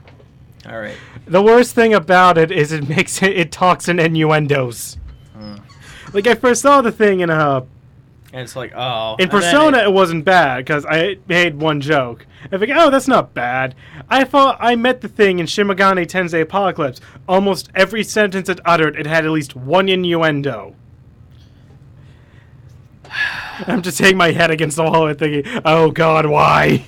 All right. The worst thing about it is it talks in innuendos. Like, I first saw the thing in And it's like, oh. in Persona, it wasn't bad because I made one joke. I think, oh, that's not bad. I thought I met the thing in Shin Megami Tensei Apocalypse. Almost every sentence it uttered, it had at least one innuendo. I'm just hitting my head against the wall and thinking, oh god, why?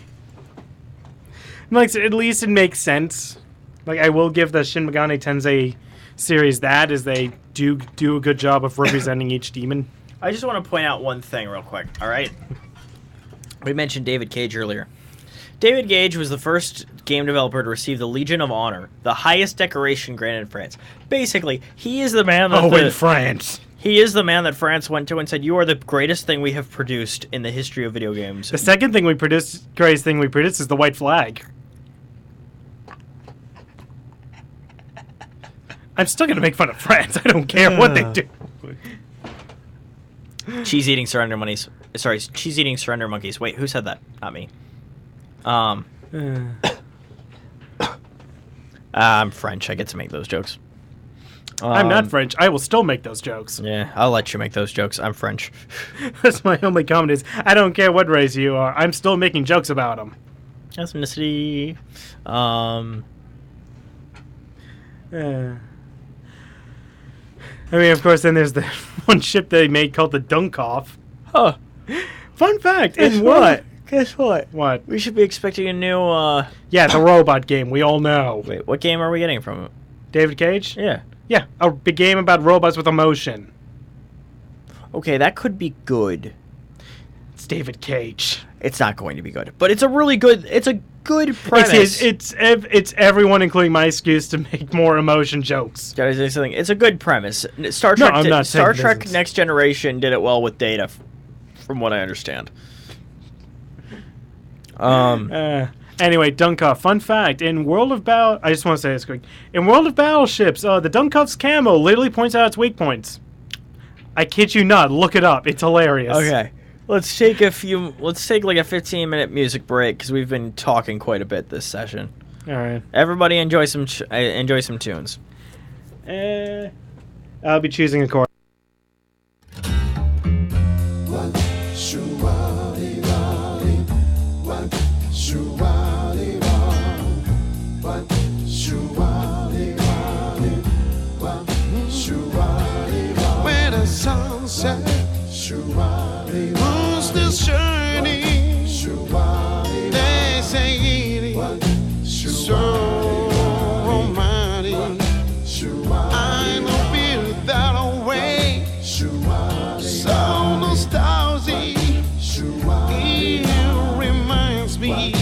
Like, at least it makes sense. Like, I will give the Shin Megami Tensei series that, as they do a good job of representing each demon. I just want to point out one thing real quick, all right? We mentioned David Cage earlier. David Cage was the first game developer to receive the Legion of Honor, the highest decoration granted in France. Basically, he is the man that in France. He is the man that France went to and said, "You are the greatest thing we have produced in the history of video games." The second thing greatest thing we produced is the white flag. I'm still gonna make fun of France. I don't care what they do. Cheese-eating surrender monkeys. Sorry, cheese-eating surrender monkeys. Wait, who said that? Not me. I'm French. I get to make those jokes. I'm not French. I will still make those jokes. Yeah, I'll let you make those jokes. I'm French. That's my only comment is, I don't care what race you are. I'm still making jokes about them. Ethnicity. I mean, of course, then there's the one ship they made called the Dunkov. Huh. Fun fact. Guess what? Guess what? What? We should be expecting a new, Yeah, the robot game. We all know. Wait, what game are we getting from it? David Cage? Yeah. Yeah, a big game about robots with emotion. Okay, that could be good. It's David Cage. It's not going to be good, but it's a really good. It's a good premise. It's everyone, including my excuse to make more emotion jokes. Gotta say something. It's a good premise. Star Trek. I'm not Star saying Trek business. Next Generation did it well with Data, from what I understand. Anyway, Dunkov. Fun fact: in World of Battle, I just want to say this quick. In World of Battleships, the Dunkov's camo literally points out its weak points. I kid you not. Look it up. It's hilarious. Okay, let's take like a 15-minute music break because we've been talking quite a bit this session. All right. Everybody enjoy some tunes. I'll be choosing a chord. When the sunset moon's still shining, they say it is so romantic. I don't feel that way, so nostalgic. It reminds me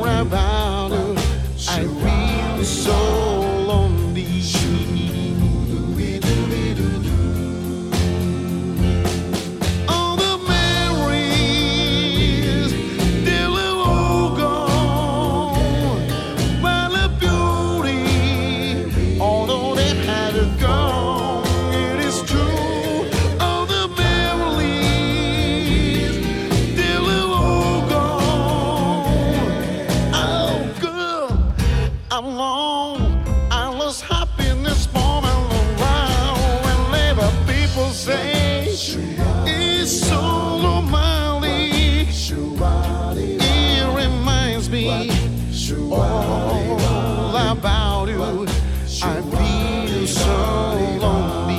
about you. I feel so lonely. All the memories, they're all gone. But the beauty, although they had it gone, it is true. All the memories, they're all gone. Oh, girl, I'm alone. I lost happiness moment around. Whenever people say it's so romantic, it reminds me all about you. I feel so lonely.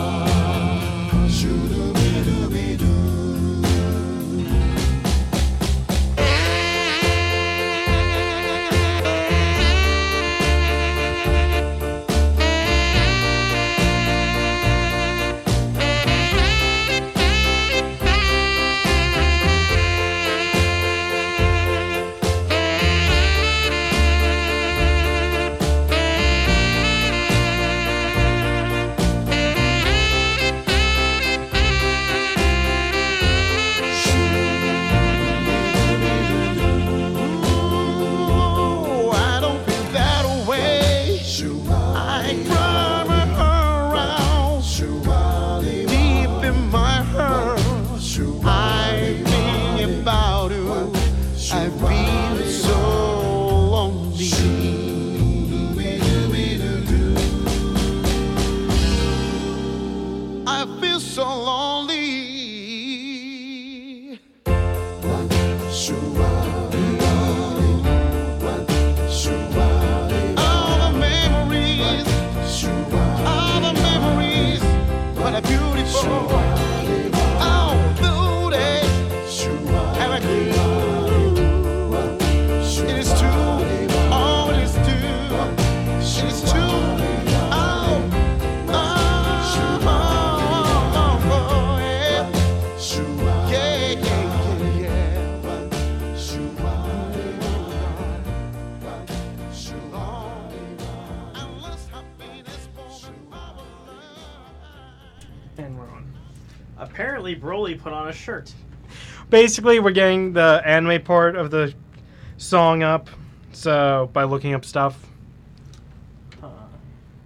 so lonely. All the memories, what a beautiful, oh, blue day, and a it is true, oh, it is true, it is true, oh, oh, yeah, yeah, yeah, And we're on. Apparently, Broly put on a shirt. Basically, we're getting the anime part of the song up, so by looking up stuff.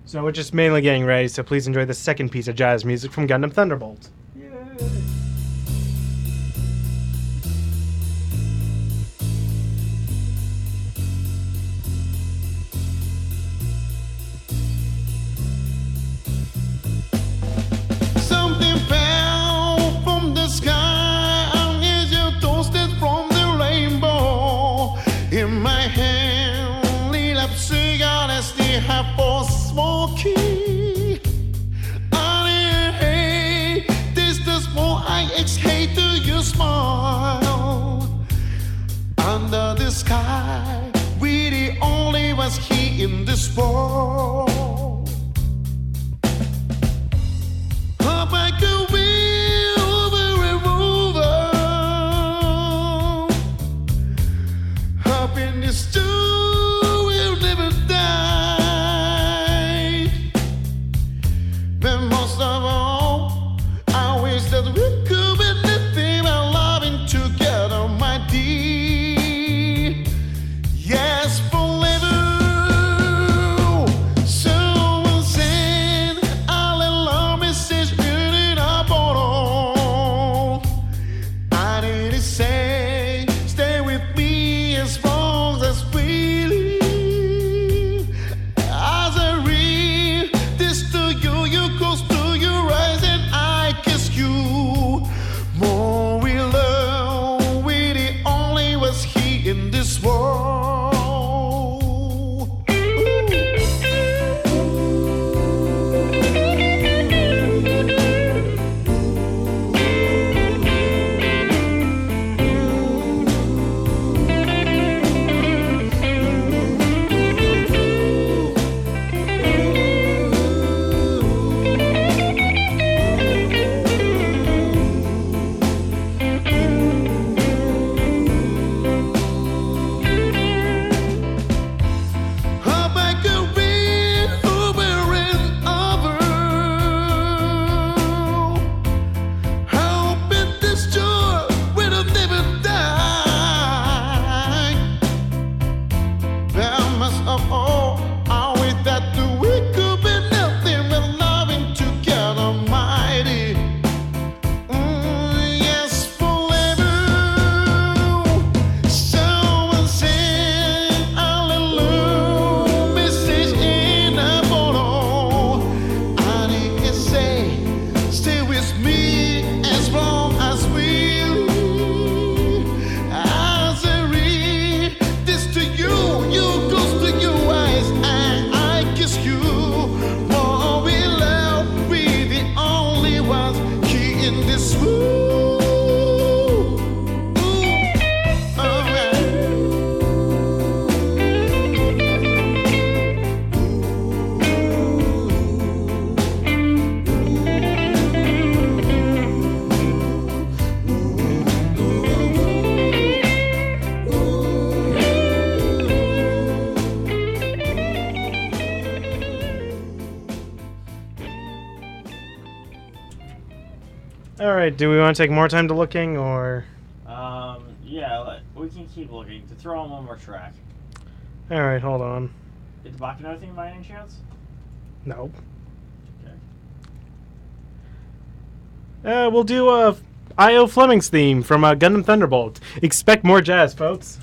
So we're just mainly getting ready, so please enjoy the second piece of jazz music from Gundam Thunderbolt. something fell from the sky and is you toasted from the rainbow. In my hand, lit up cigarettes, they have for smoky. And hey, this the small I exhale to your smile. Under the sky, we the only ones here in this world. Up I go over and over. Happiness too will never die. But most of all, I wish that we could be living and loving together, my dear. Yes, forever. Someone said, I'll love message in a bottle. I didn't say, stay with me as long as we live. As I read this to you, you close to your eyes and I kiss you. More we love, we the only ones here in this world. Up I go over and over. Hoping this joy will never die. There must of all, are we that we could be nothing but loving together, mighty. Yes, forever. Someone said, hallelujah, message in a bottle. I didn't say, stay with me as long as we live. As I read this to you, you close to your eyes and I kiss you. More we love, we the only ones here in this world. Alright. Alright, do we want to take more time to looking, or... Yeah, we can keep looking. To throw on one more track. Alright, hold on. Is Baccano thing by any chance? No. Okay. We'll do I.O. Fleming's theme from Gundam Thunderbolt. Expect more jazz, folks.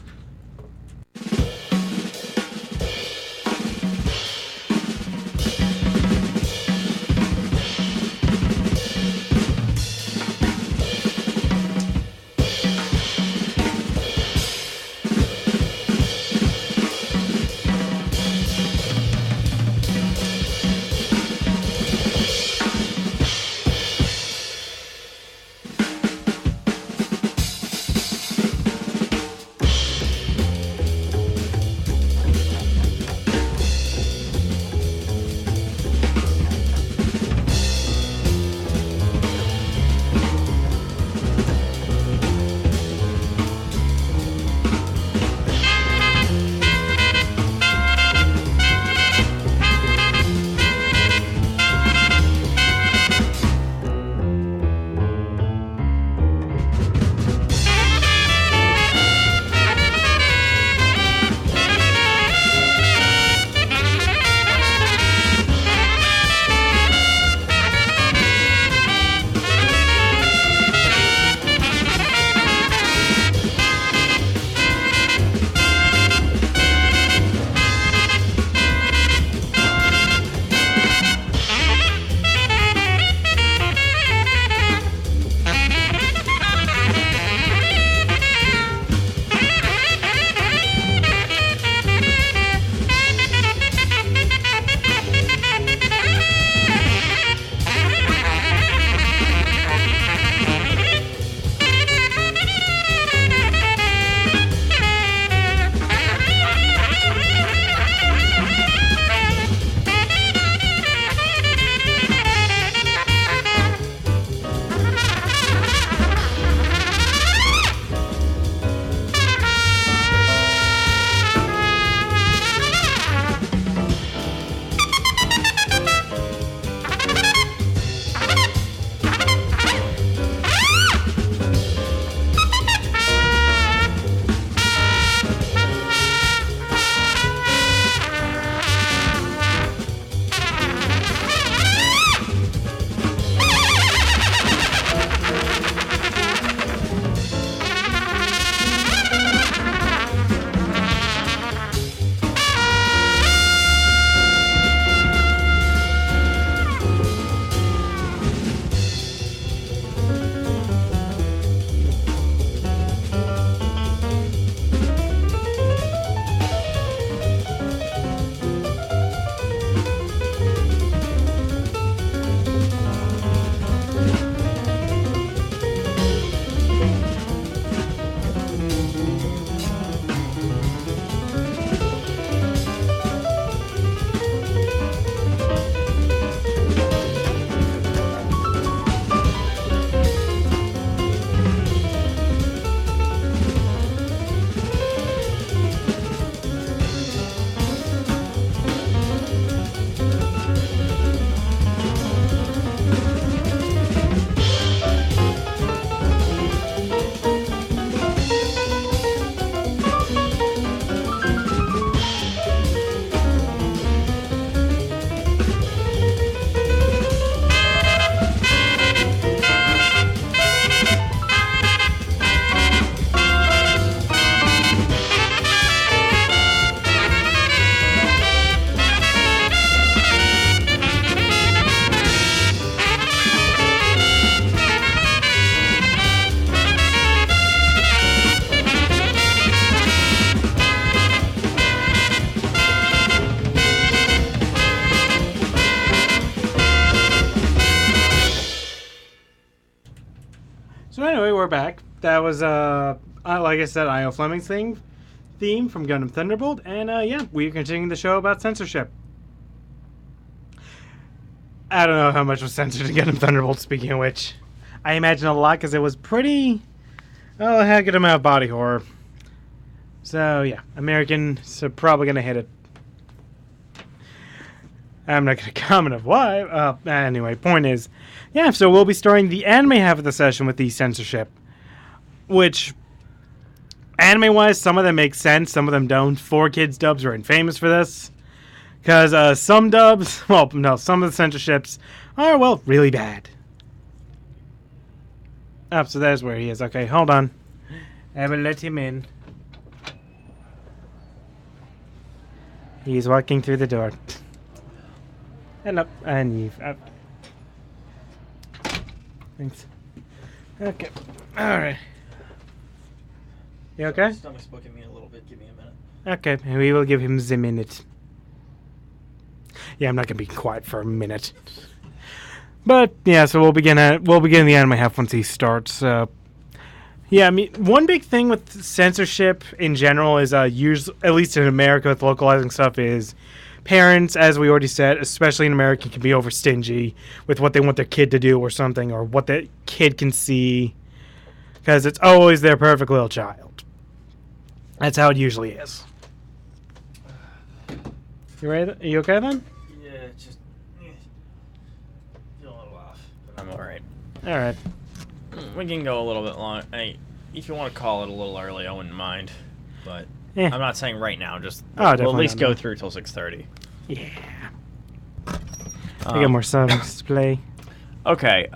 So anyway, we're back. That was like I said, I.O. Fleming's theme from Gundam Thunderbolt, and yeah, we're continuing the show about censorship. I don't know how much was censored in Gundam Thunderbolt. Speaking of which, I imagine a lot because it was pretty, a heck of an amount of body horror. So yeah, Americans are probably gonna hit it. I'm not gonna comment on why. Anyway, point is, yeah. So we'll be starting the anime half of the session with the censorship, which, anime-wise, some of them make sense, some of them don't. 4Kids dubs are infamous for this. Because some dubs, well, no, some of the censorships are, well, really bad. Oh, so there's where he is. Okay, hold on. I will let him in. He's walking through the door. And up, and you've up. Thanks. Okay, alright. You okay? Stomach's booking me a little bit. Give me a minute. Okay, we will give him the minute. Yeah, I'm not gonna be quiet for a minute. But yeah, so we'll begin the anime half once he starts. Yeah, I mean, one big thing with censorship in general is usually, at least in America with localizing stuff, is parents, as we already said, especially in America, can be over stingy with what they want their kid to do or something, or what the kid can see, because it's always their perfect little child. That's how it usually is. You ready? Are you okay then? Yeah, just feel a little off, but I'm all right. All right. We can go a little bit long. If you want to call it a little early, I wouldn't mind. But Yeah. I'm not saying right now. Just Oh, we'll at definitely least not go now. through till 6:30. Yeah. I got more songs to play. Okay.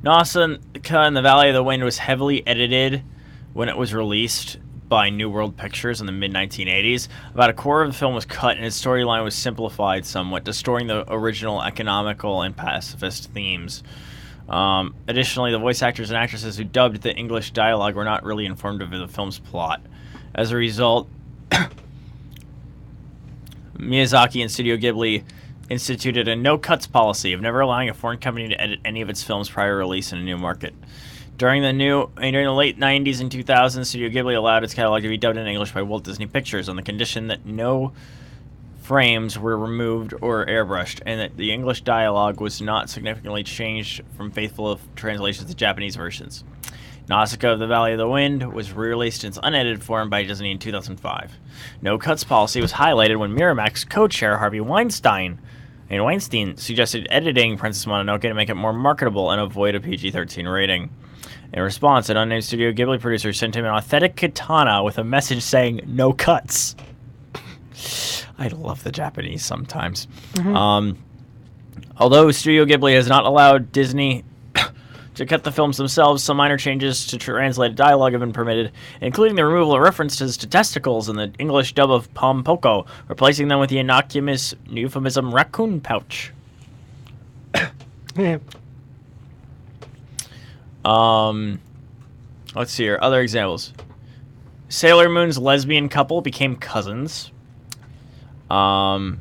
Nausicaa in the Valley of the Wind was heavily edited when it was released by New World Pictures in the mid-1980s. About a quarter of the film was cut, and its storyline was simplified somewhat, distorting the original economical and pacifist themes. Additionally, the voice actors and actresses who dubbed the English dialogue were not really informed of the film's plot. As a result, Miyazaki and Studio Ghibli instituted a no-cuts policy of never allowing a foreign company to edit any of its films prior to release in a new market. During the late 90s and 2000s, Studio Ghibli allowed its catalog to be dubbed in English by Walt Disney Pictures on the condition that no frames were removed or airbrushed, and that the English dialogue was not significantly changed from faithful translations to Japanese versions. Nausicaa of the Valley of the Wind was re-released in its unedited form by Disney in 2005. No cuts policy was highlighted when Miramax co-chair Harvey Weinstein suggested editing Princess Mononoke to make it more marketable and avoid a PG-13 rating. In response, an unnamed Studio Ghibli producer sent him an authentic katana with a message saying, "No cuts." I love the Japanese sometimes. Although Studio Ghibli has not allowed Disney to cut the films themselves, some minor changes to translated dialogue have been permitted, including the removal of references to testicles in the English dub of Pom Poko, replacing them with the innocuous euphemism raccoon pouch. Yeah. Let's see here. Other examples. Sailor Moon's lesbian couple became cousins. Oh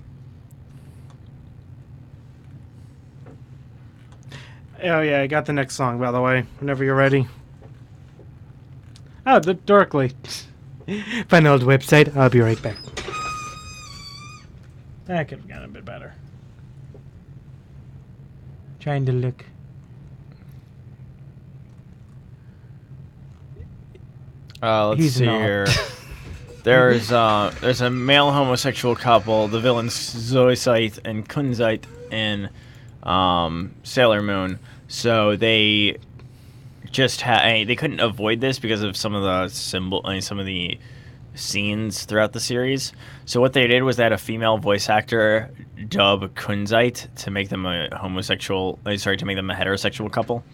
yeah, I got the next song, by the way. Whenever you're ready. Oh, the Dorkly. Find the old website. I'll be right back. That could have gotten a bit better. Trying to look. Let's He's see not. here. There's a male homosexual couple, the villains Zoisite and Kunzite in Sailor Moon. So they just they couldn't avoid this because of some of the some of the scenes throughout the series. So what they did was they had a female voice actor dub Kunzite to make them a heterosexual couple.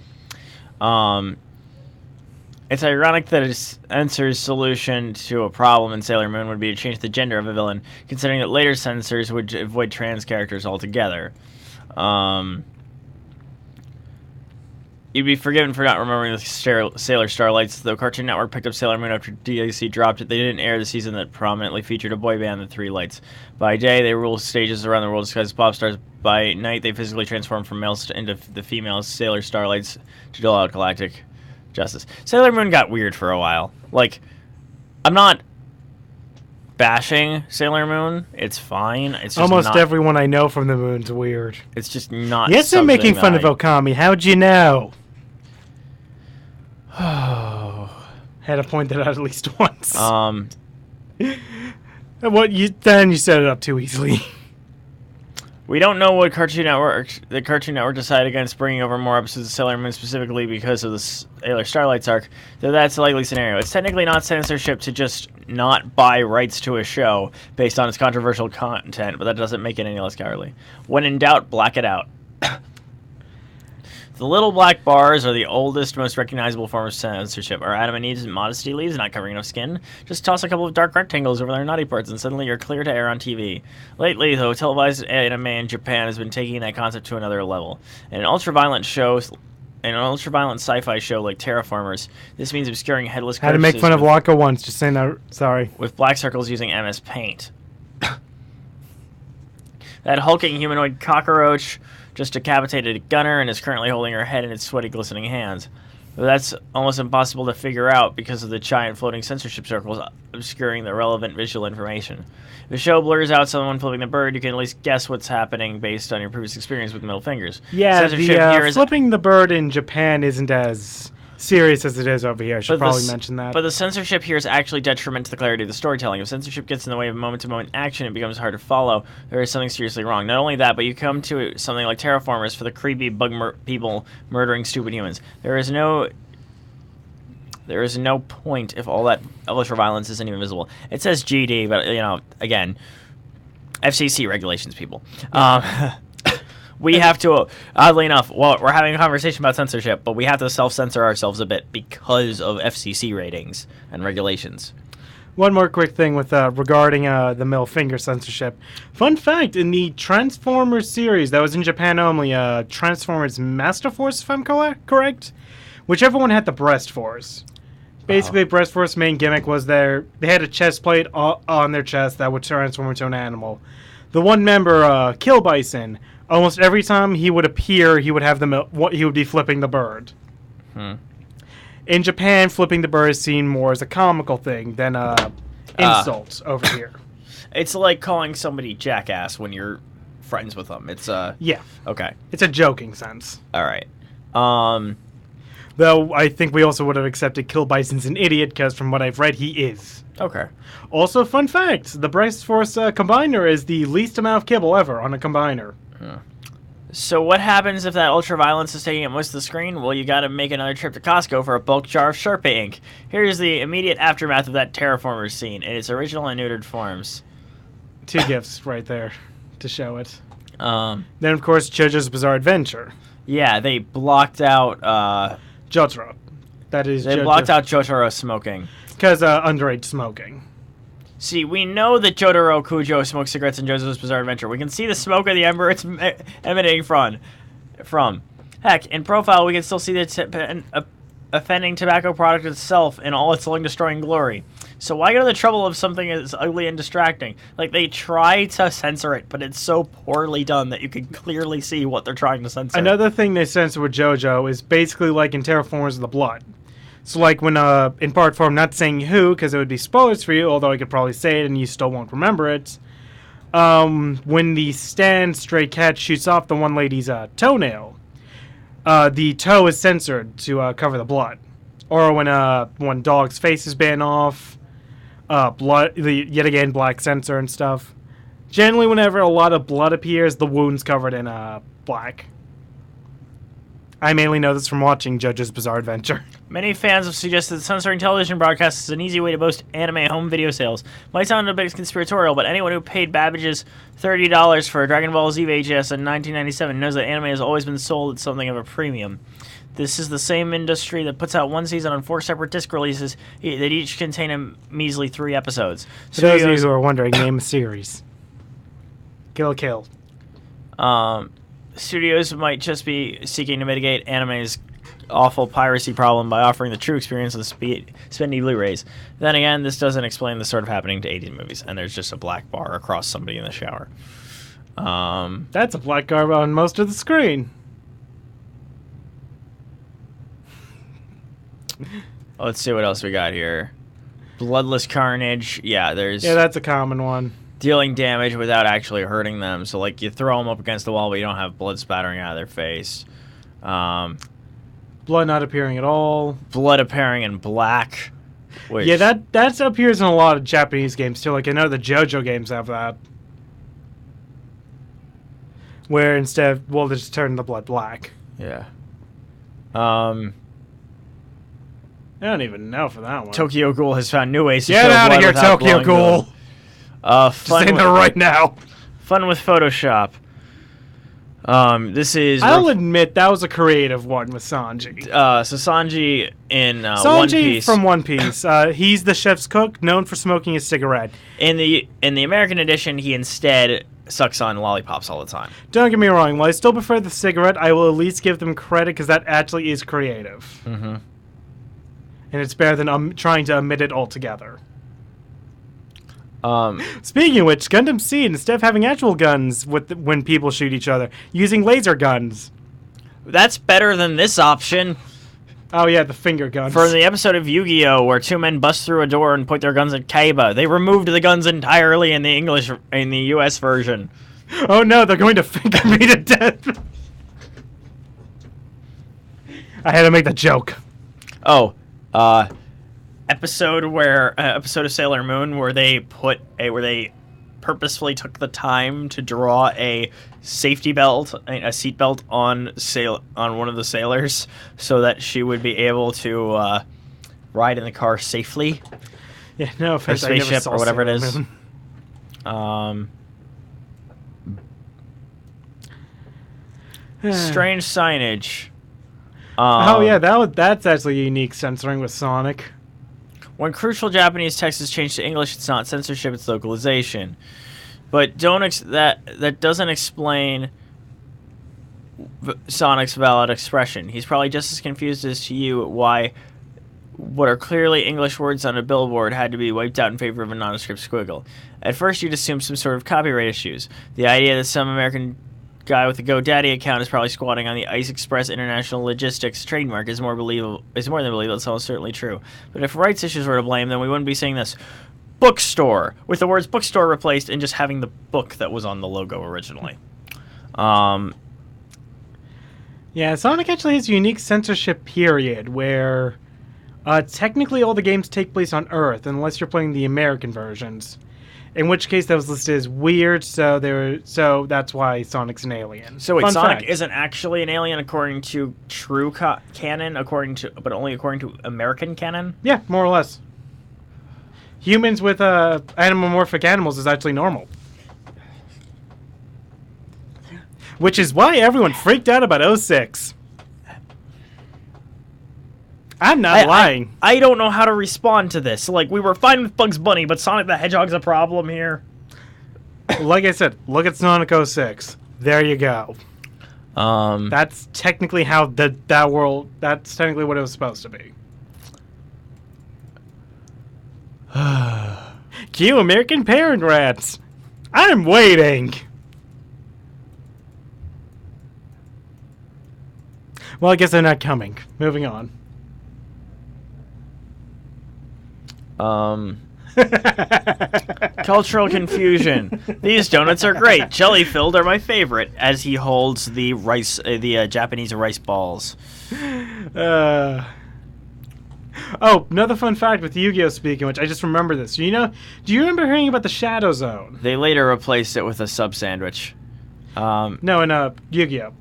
It's ironic that Censor's solution to a problem in Sailor Moon would be to change the gender of a villain, considering that later censors would avoid trans characters altogether. You'd be forgiven for not remembering the Sailor Starlights, though Cartoon Network picked up Sailor Moon after DAC dropped it. They didn't air the season that prominently featured a boy band, the Three Lights. By day, they rule stages around the world disguised as pop stars. By night, they physically transform from males into the female Sailor Starlights to dole out galactic justice. Sailor Moon got weird for a while. Like, I'm not bashing Sailor Moon. It's fine. It's just Almost not, everyone I know from the Moon's weird. It's just not. Yes, I'm making fun of something Okami. How'd you know? that Had to point that out at least once. I- What you then you set it up too easily. We don't know what the Cartoon Network decided against bringing over more episodes of Sailor Moon specifically because of the Sailor Starlights arc, though that's a likely scenario. It's technically not censorship to just not buy rights to a show based on its controversial content, but that doesn't make it any less cowardly. When in doubt, black it out. The little black bars are the oldest, most recognizable form of censorship. Are Adam and Eve's modesty leaves not covering enough skin? Just toss a couple of dark rectangles over their naughty parts and suddenly you're clear to air on TV. Lately, though, televised anime in Japan has been taking that concept to another level. In an ultra-violent sci-fi show like Terraformers, this means obscuring headless Had to make fun of Wonka once. Just saying that. Sorry. with black circles using MS Paint. That hulking humanoid cockroach just decapitated a gunner and is currently holding her head in its sweaty, glistening hands. But that's almost impossible to figure out because of the giant floating censorship circles obscuring the relevant visual information. If the show blurs out someone flipping the bird, you can at least guess what's happening based on your previous experience with middle fingers. Yeah, Censorship here the is- flipping the bird in Japan isn't as serious as it is over here. I should probably mention that. But the censorship here is actually detriment to the clarity of the storytelling. If censorship gets in the way of moment-to-moment action, it becomes hard to follow. There is something seriously wrong. Not only that, but you come to something like Terraformers for the creepy bug people murdering stupid humans. There is no point if all that ultra-violence isn't even visible. It says GD, but, again, FCC regulations, people. We have to, oddly enough, we're having a conversation about censorship, but we have to self-censor ourselves a bit because of FCC ratings and regulations. One more quick thing with regarding the middle finger censorship. Fun fact, in the Transformers series that was in Japan only, Transformers Master Force, if I'm correct, whichever one had the breast force. Basically, breast force main gimmick was they had a chest plate on their chest that would transform into an animal. The one member, Kill Bison, almost every time he would appear, he would have he would be flipping the bird. In Japan, flipping the bird is seen more as a comical thing than insult over here. It's like calling somebody jackass when you're friends with them. It's Yeah, okay. it's a joking sense. All right. Though I think we also would have accepted Kill Bison's an idiot because from what I've read, he is. Okay. Also, fun fact: the breast force combiner is the least amount of kibble ever on a combiner. So what happens if that ultraviolence is taking up most of the screen? Well, you got to make another trip to Costco for a bulk jar of Sharpie ink. Here's the immediate aftermath of that Terraformers scene in its original and neutered forms. 2 gifts right there to show it. Then Then, of course, JoJo's Bizarre Adventure. yeah, they blocked out. Jotaro. That is They blocked out Jotaro smoking. because underage smoking. See, we know that Jotaro Kujo smokes cigarettes in JoJo's Bizarre Adventure. We can see the smoke of the ember it's emanating from. Heck, in profile, we can still see the offending tobacco product itself in all its lung-destroying glory. So why go to the trouble of something as ugly and distracting? Like, they try to censor it, but it's so poorly done that you can clearly see what they're trying to censor. Another thing they censor with JoJo is basically like in Terraformers of the Blood. So like when, in part 4, I'm not saying who, because it would be spoilers for you, although I could probably say it and you still won't remember it. When the stray cat shoots off the one lady's toenail, the toe is censored to cover the blood. Or when dog's face is banned off, yet again, black censor and stuff. Generally, whenever a lot of blood appears, the wound's covered in black. I mainly know this from watching JoJo's Bizarre Adventure. Many fans have suggested that censoring television broadcasts is an easy way to boost anime home video sales. Might sound a bit conspiratorial, but anyone who paid Babbage's $30 for a Dragon Ball Z VHS in 1997 knows that anime has always been sold at something of a premium. This is the same industry that puts out one season on 4 separate disc releases that each contain a measly 3 episodes. For those of you who are wondering, name a series. Kill. Studios might just be seeking to mitigate anime's awful piracy problem by offering the true experience of the spendy Blu-rays. Then again, this doesn't explain the sort of happening to 80s movies, and there's just a black bar across somebody in the shower. That's a black bar on most of the screen. Let's see what else we got here. Bloodless carnage. Yeah, that's a common one. Dealing damage without actually hurting them. So, like, you throw them up against the wall, but you don't have blood spattering out of their face. Blood not appearing at all. Blood appearing in black. Which, Yeah, that appears in a lot of Japanese games too. Like I know the JoJo games have that, where instead they just turn the blood black. Yeah. I don't even know for that one. Tokyo Ghoul has found new ways to Get show out of blood here, without Tokyo blowing Ghoul! blood. Just saying that right now. Fun with Photoshop. This is... I'll admit that was a creative one with Sanji. So Sanji in One Sanji Piece. from One Piece. He's the chef's cook, known for smoking a cigarette. In the American edition, he instead sucks on lollipops all the time. Don't get me wrong. While I still prefer the cigarette, I will at least give them credit because that actually is creative. Mm-hmm. And it's better than trying to omit it altogether. Um, Speaking of which, Gundam Seed, instead of having actual guns when people shoot each other, using laser guns. that's better than this option. Oh yeah, the finger guns. For the episode of Yu-Gi-Oh! Where two men bust through a door and point their guns at Kaiba, they removed the guns entirely in the U.S. version. Oh no, they're going to finger me to death. I had to make the joke. Oh, episode of Sailor Moon where they purposefully took the time to draw a safety belt, a seat belt on one of the sailors, so that she would be able to ride in the car safely. Yeah, no Or offense. I never spaceship saw or whatever it Sailor is. Moon. Strange signage. Oh yeah, that's actually unique censoring with Sonic. When crucial Japanese text is changed to English, it's not censorship; it's localization. But that doesn't explain Sonic's valid expression. He's probably just as confused as to you why what are clearly English words on a billboard had to be wiped out in favor of a nondescript squiggle. At first, you'd assume some sort of copyright issues. The idea that some American guy with a GoDaddy account is probably squatting on the Ice Express International Logistics trademark is more than believable. It's almost certainly true. But if rights issues were to blame, then we wouldn't be saying this bookstore with the words bookstore replaced and just having the book that was on the logo originally. Yeah, Sonic actually has a unique censorship period where technically all the games take place on Earth unless you're playing the American versions. In which case that was listed as weird, so that's why Sonic's an alien. So wait, Fun Sonic fact. isn't actually an alien according to true canon, but only according to American canon? Yeah, more or less. Humans with anamorphic animals is actually normal. Which is why everyone freaked out about 06. I'm not lying. I don't know how to respond to this. Like, we were fine with Bugs Bunny, but Sonic the Hedgehog's a problem here. Like I said, look at Sonic 06. There you go. That's technically how that world. That's technically what it was supposed to be. Cue American Parent Rats. I'm waiting. Well, I guess they're not coming. Moving on. Cultural confusion. These donuts are great. Jelly filled are my favorite. As he holds the Japanese rice balls. Oh, another fun fact with Yu-Gi-Oh! Speaking, which I just remember this. Do you remember hearing about the Shadow Zone? They later replaced it with a sub sandwich. No, in Yu-Gi-Oh!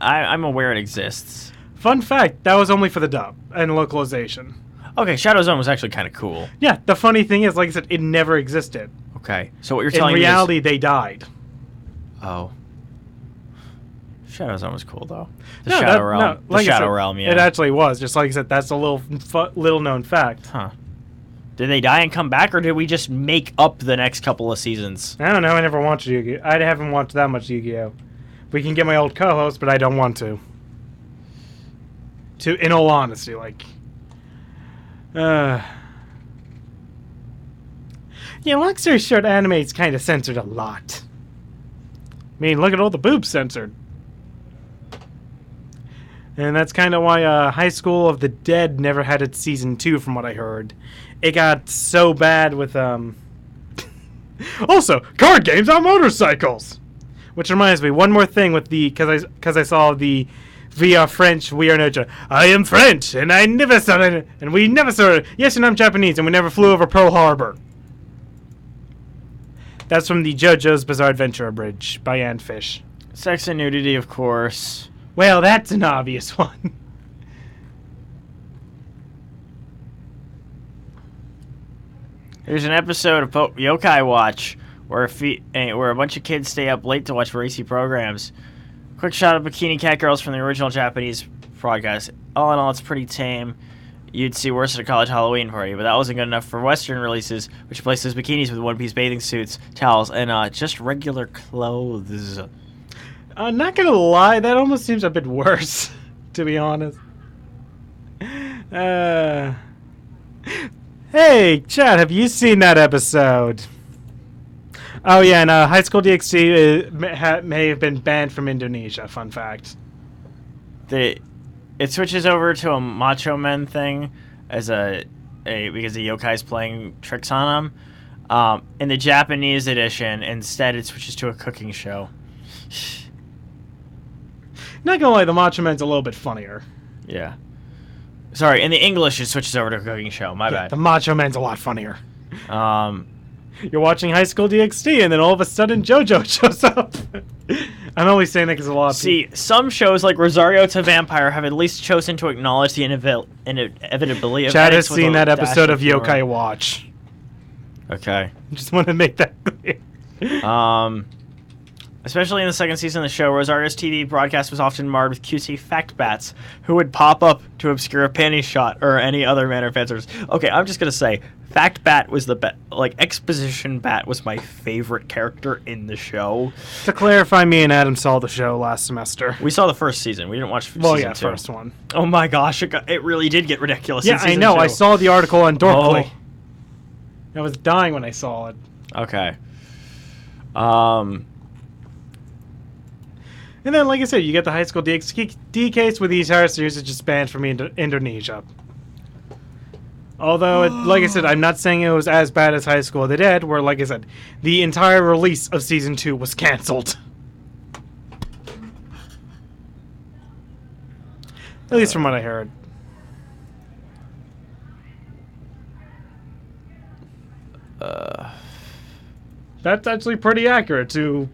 I'm aware it exists. Fun fact, that was only for the dub and localization. Okay, Shadow Zone was actually kind of cool. Yeah, the funny thing is, like I said, it never existed. Okay, so what you're In telling reality, me they died. Oh. Shadow Zone was cool, though. The No, Shadow that- Realm. no, like I the Shadow said, Realm, yeah. It actually was. Just like I said, that's a little known fact. Huh. Did they die and come back, or did we just make up the next couple of seasons? I don't know. I never watched Yu-Gi-Oh! I haven't watched that much Yu-Gi-Oh! We can get my old co-host, but I don't want to. in all honesty, like, yeah, long story short, anime is kind of censored a lot. I mean, look at all the boobs censored. And that's kind of why High School of the Dead never had its season 2, from what I heard. It got so bad with, Also, card games on motorcycles! Which reminds me, one more thing with the... Because I saw the via French, we are no... I am French, and I never saw it, and we never saw it. Yes, and I'm Japanese, and we never flew over Pearl Harbor. That's from the JoJo's Bizarre Adventure Abridged by Ann Fish. Sex and nudity, of course. Well, that's an obvious one. There's an episode of Yokai Watch where a bunch of kids stay up late to watch racy programs. Quick shot of Bikini Cat Girls from the original Japanese broadcast. All in all, it's pretty tame. You'd see worse at a college Halloween party, but that wasn't good enough for Western releases, which replaces bikinis with one-piece bathing suits, towels, and just regular clothes. Not gonna lie, that almost seems a bit worse, to be honest. Hey, Chad, have you seen that episode? Oh yeah, and High School DxD may have been banned from Indonesia. Fun fact. It switches over to a Macho Men thing as because the yokai's playing tricks on them. In the Japanese edition, instead, it switches to a cooking show. Not gonna lie, the Macho Man's a little bit funnier. Yeah. Sorry, in the English, it switches over to a cooking show. My bad. The Macho Man's a lot funnier. Um, You're watching High School DxD, and then all of a sudden, JoJo shows up. I'm only saying that because a lot of people... some shows like Rosario to Vampire have at least chosen to acknowledge the inevitability of Chad has edits with seen a that dash episode of humor. Yokai Watch. Okay. Just want to make that clear. Especially in the second season of the show, Rosario's TV broadcast was often marred with cutesy fact bats who would pop up to obscure a panty shot or any other manner of fan service. Okay, I'm just gonna say, fact bat was the best. Like, exposition bat was my favorite character in the show. To clarify, me and Adam saw the show last semester. We saw the first season. We didn't watch season Well, yeah, 2. first one. Oh my gosh, it really did get ridiculous. Yeah, in I season know. 2. I saw the article on Dorkly. Oh. I was dying when I saw it. Okay. And then, like I said, you get the High School DxD case with these entire series is just banned from Indonesia. Although, like I said, I'm not saying it was as bad as High School of the Dead, where, like I said, the entire release of Season 2 was cancelled. At least from what I heard. That's actually pretty accurate to...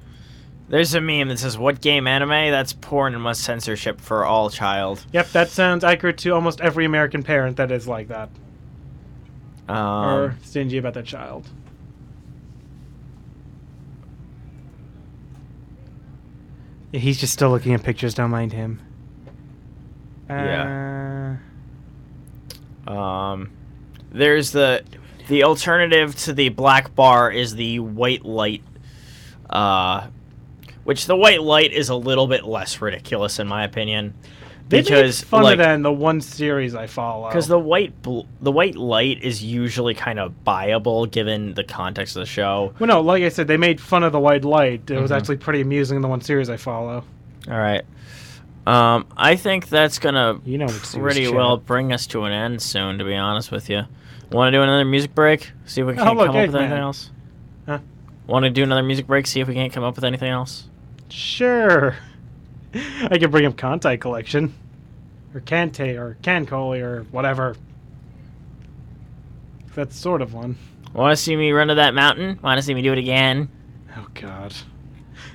There's a meme that says, "What game anime? That's porn and must censorship for all child." Yep, that sounds accurate to almost every American parent that is like that. Or stingy about their child. Yeah, he's just still looking at pictures, don't mind him. Yeah. There's the alternative to the black bar is the white light, which the white light is a little bit less ridiculous in my opinion. They Because make fun like, of that in the one series I follow. because the white light is usually kind of buyable given the context of the show. Well, no, like I said, they made fun of the white light. It was Mhm. actually pretty amusing in the one series I follow. All right. I think that's gonna You know what series, pretty Chad. well bring us to an end soon, to be honest with you. Want to do another music break? See if we Oh, can't look, come up with Eggman. anything else? Huh? Want to do another music break? See if we can't come up with anything else? Sure. I could bring up Kantai Collection. Or Kante, or Kankoli, or whatever. That's sort of one. Want to see me run to that mountain? Want to see me do it again? Oh, God.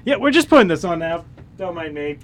Yeah, we're just putting this on now. Don't mind me.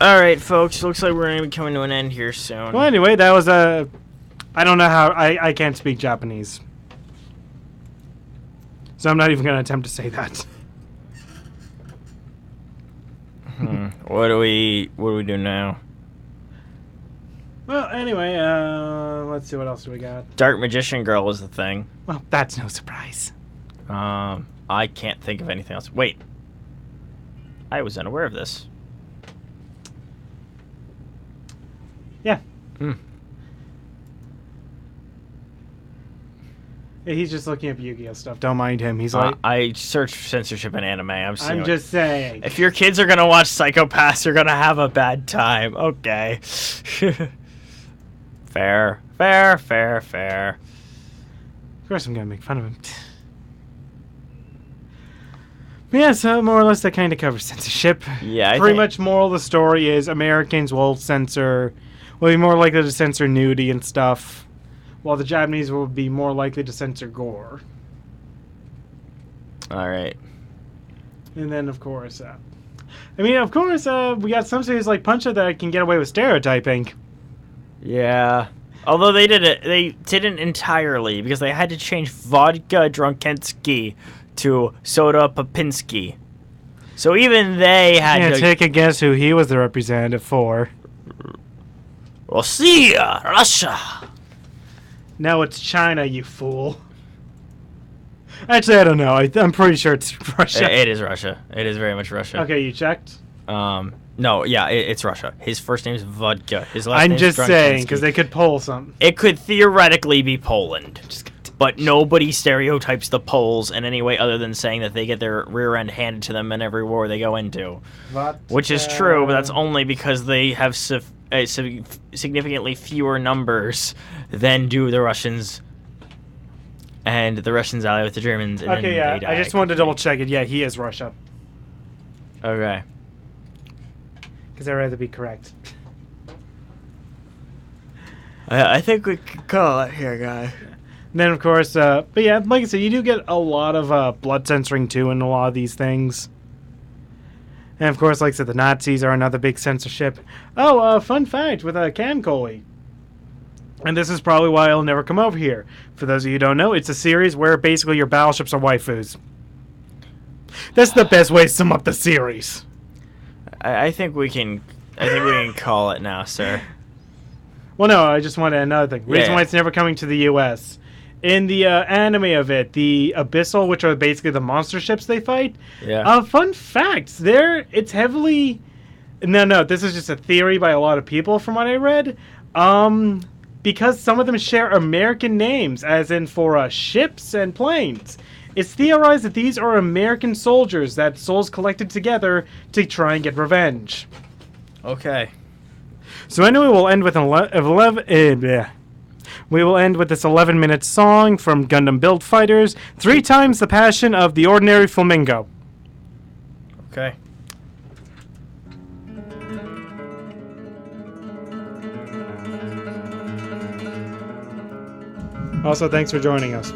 All right, folks. Looks like we're gonna be coming to an end here soon. Well, anyway, that was a. I don't know how. I can't speak Japanese. So I'm not even going to attempt to say that. What do we do now? Well, anyway, let's see what else do we got. Dark Magician Girl is the thing. Well, that's no surprise. I can't think of anything else. Wait. I was unaware of this. Yeah. Hmm. Yeah, he's just looking up Yu-Gi-Oh stuff. Don't mind him. He's like, I searched censorship in anime. I'm just saying. If your kids are gonna watch Psychopaths, you're gonna have a bad time. Okay. Fair. Of course, I'm gonna make fun of him. But yeah, so more or less that kind of covers censorship. Yeah, pretty much. Moral of the story is Americans will be more likely to censor nudity and stuff, while the Japanese will be more likely to censor gore. All right. And then, of course, we got some series like Punch-Out that can get away with stereotyping. Yeah. Although they didn't entirely, because they had to change vodka Drunkensky to soda Popinski. So even they had to take a guess who he was the representative for. Russia. No, it's China, you fool. Actually, I don't know. I'm pretty sure it's Russia. It is Russia. It is very much Russia. Okay, you checked? No, yeah, it's Russia. His first name is Vodka. His last I'm name just is saying, because they could pull something. It could theoretically be Poland. But nobody stereotypes the Poles in any way other than saying that they get their rear end handed to them in every war they go into. Which is true, but that's only because they have significantly fewer numbers than do the Russians. And the Russians ally with the Germans. And Okay, yeah, I just wanted to double check it. Yeah, he is Russia. Okay. Because I'd rather be correct. I think we could call it here, guy. And then, of course, but yeah, like I said, you do get a lot of blood censoring, too, in a lot of these things. And, of course, like I said, the Nazis are another big censorship. Oh, fun fact with Cancoli. And this is probably why it'll never come over here. For those of you who don't know, it's a series where basically your battleships are waifus. That's the best way to sum up the series. I think we can call it now, sir. Well, no, I just wanted another thing. Reason why it's never coming to the U.S. In the anime of it, the Abyssal, which are basically the monster ships they fight. Yeah. Fun facts. It's heavily... No, this is just a theory by a lot of people from what I read. Because some of them share American names, as in for ships and planes. It's theorized that these are American soldiers that souls collected together to try and get revenge. Okay. So anyway, we'll end with we will end with this 11-minute song from Gundam Build Fighters, 3 times the passion of the ordinary flamingo. Okay. Also, thanks for joining us.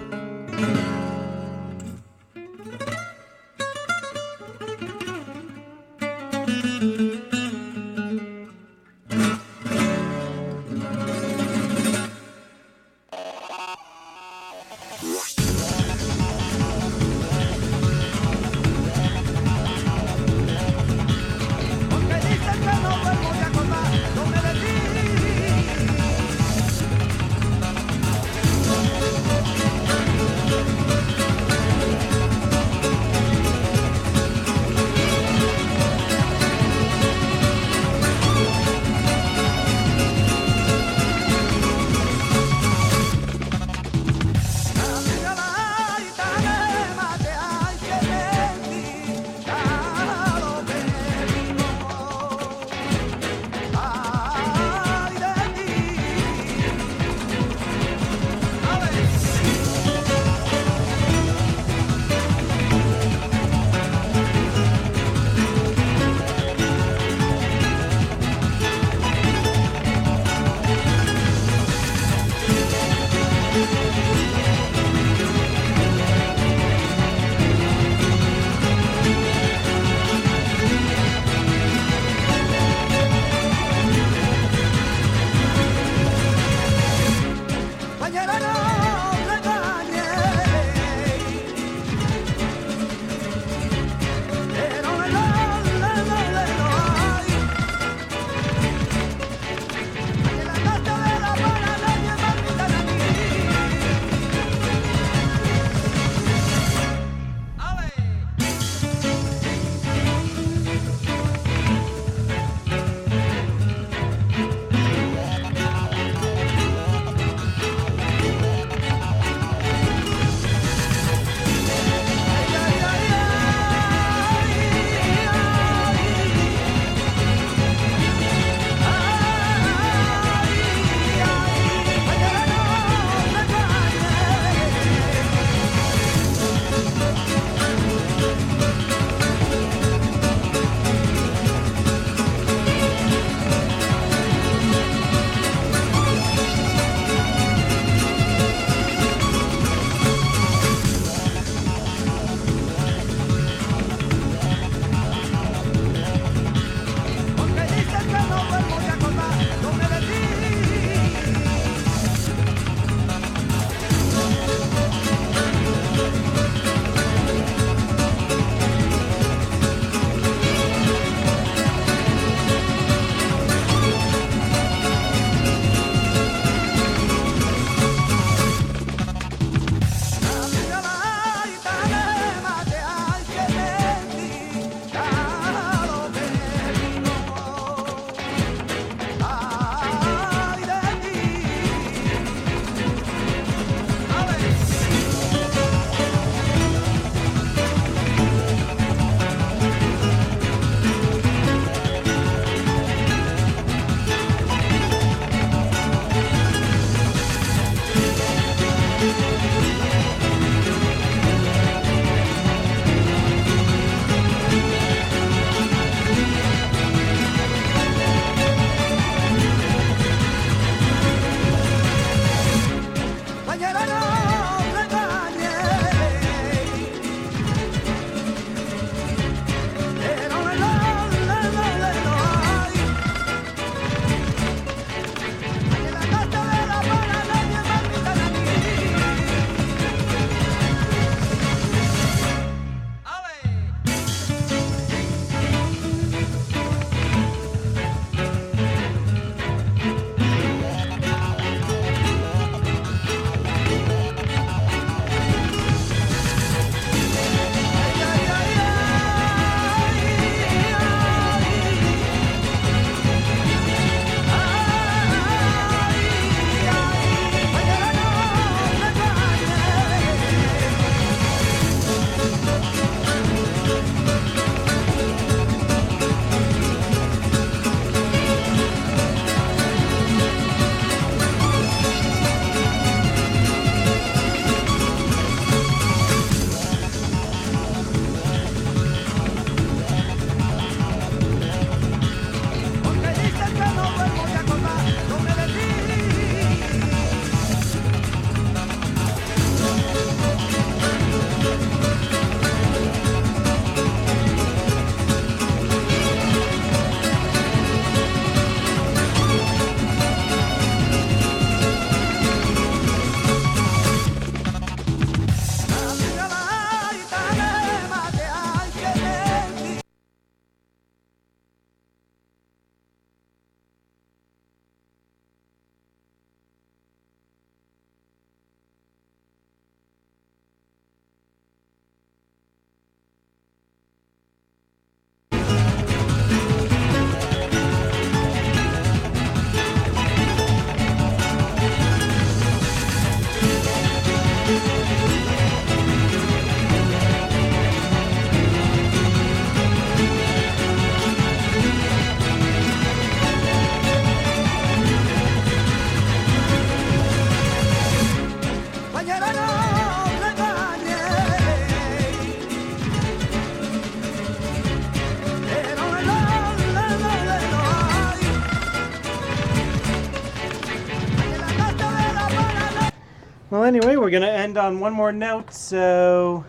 anyway, we're gonna end on one more note, so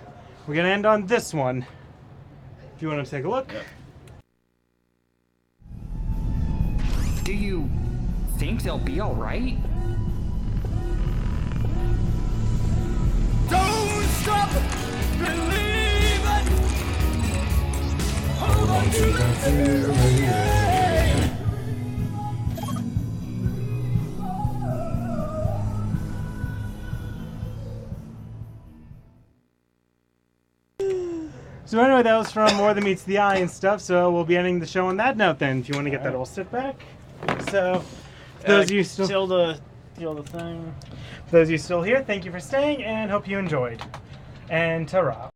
we're gonna end on this one. If you want to take a look. Yep. Do you think they'll be alright? Don't stop believing. Hold on to that feeling. So anyway, that was from More Than Meets the Eye and stuff, so we'll be ending the show on that note then, if you want to get that all sit back. So, for those of you still... Till the thing. For those of you still here, thank you for staying, and hope you enjoyed. And ta-ra.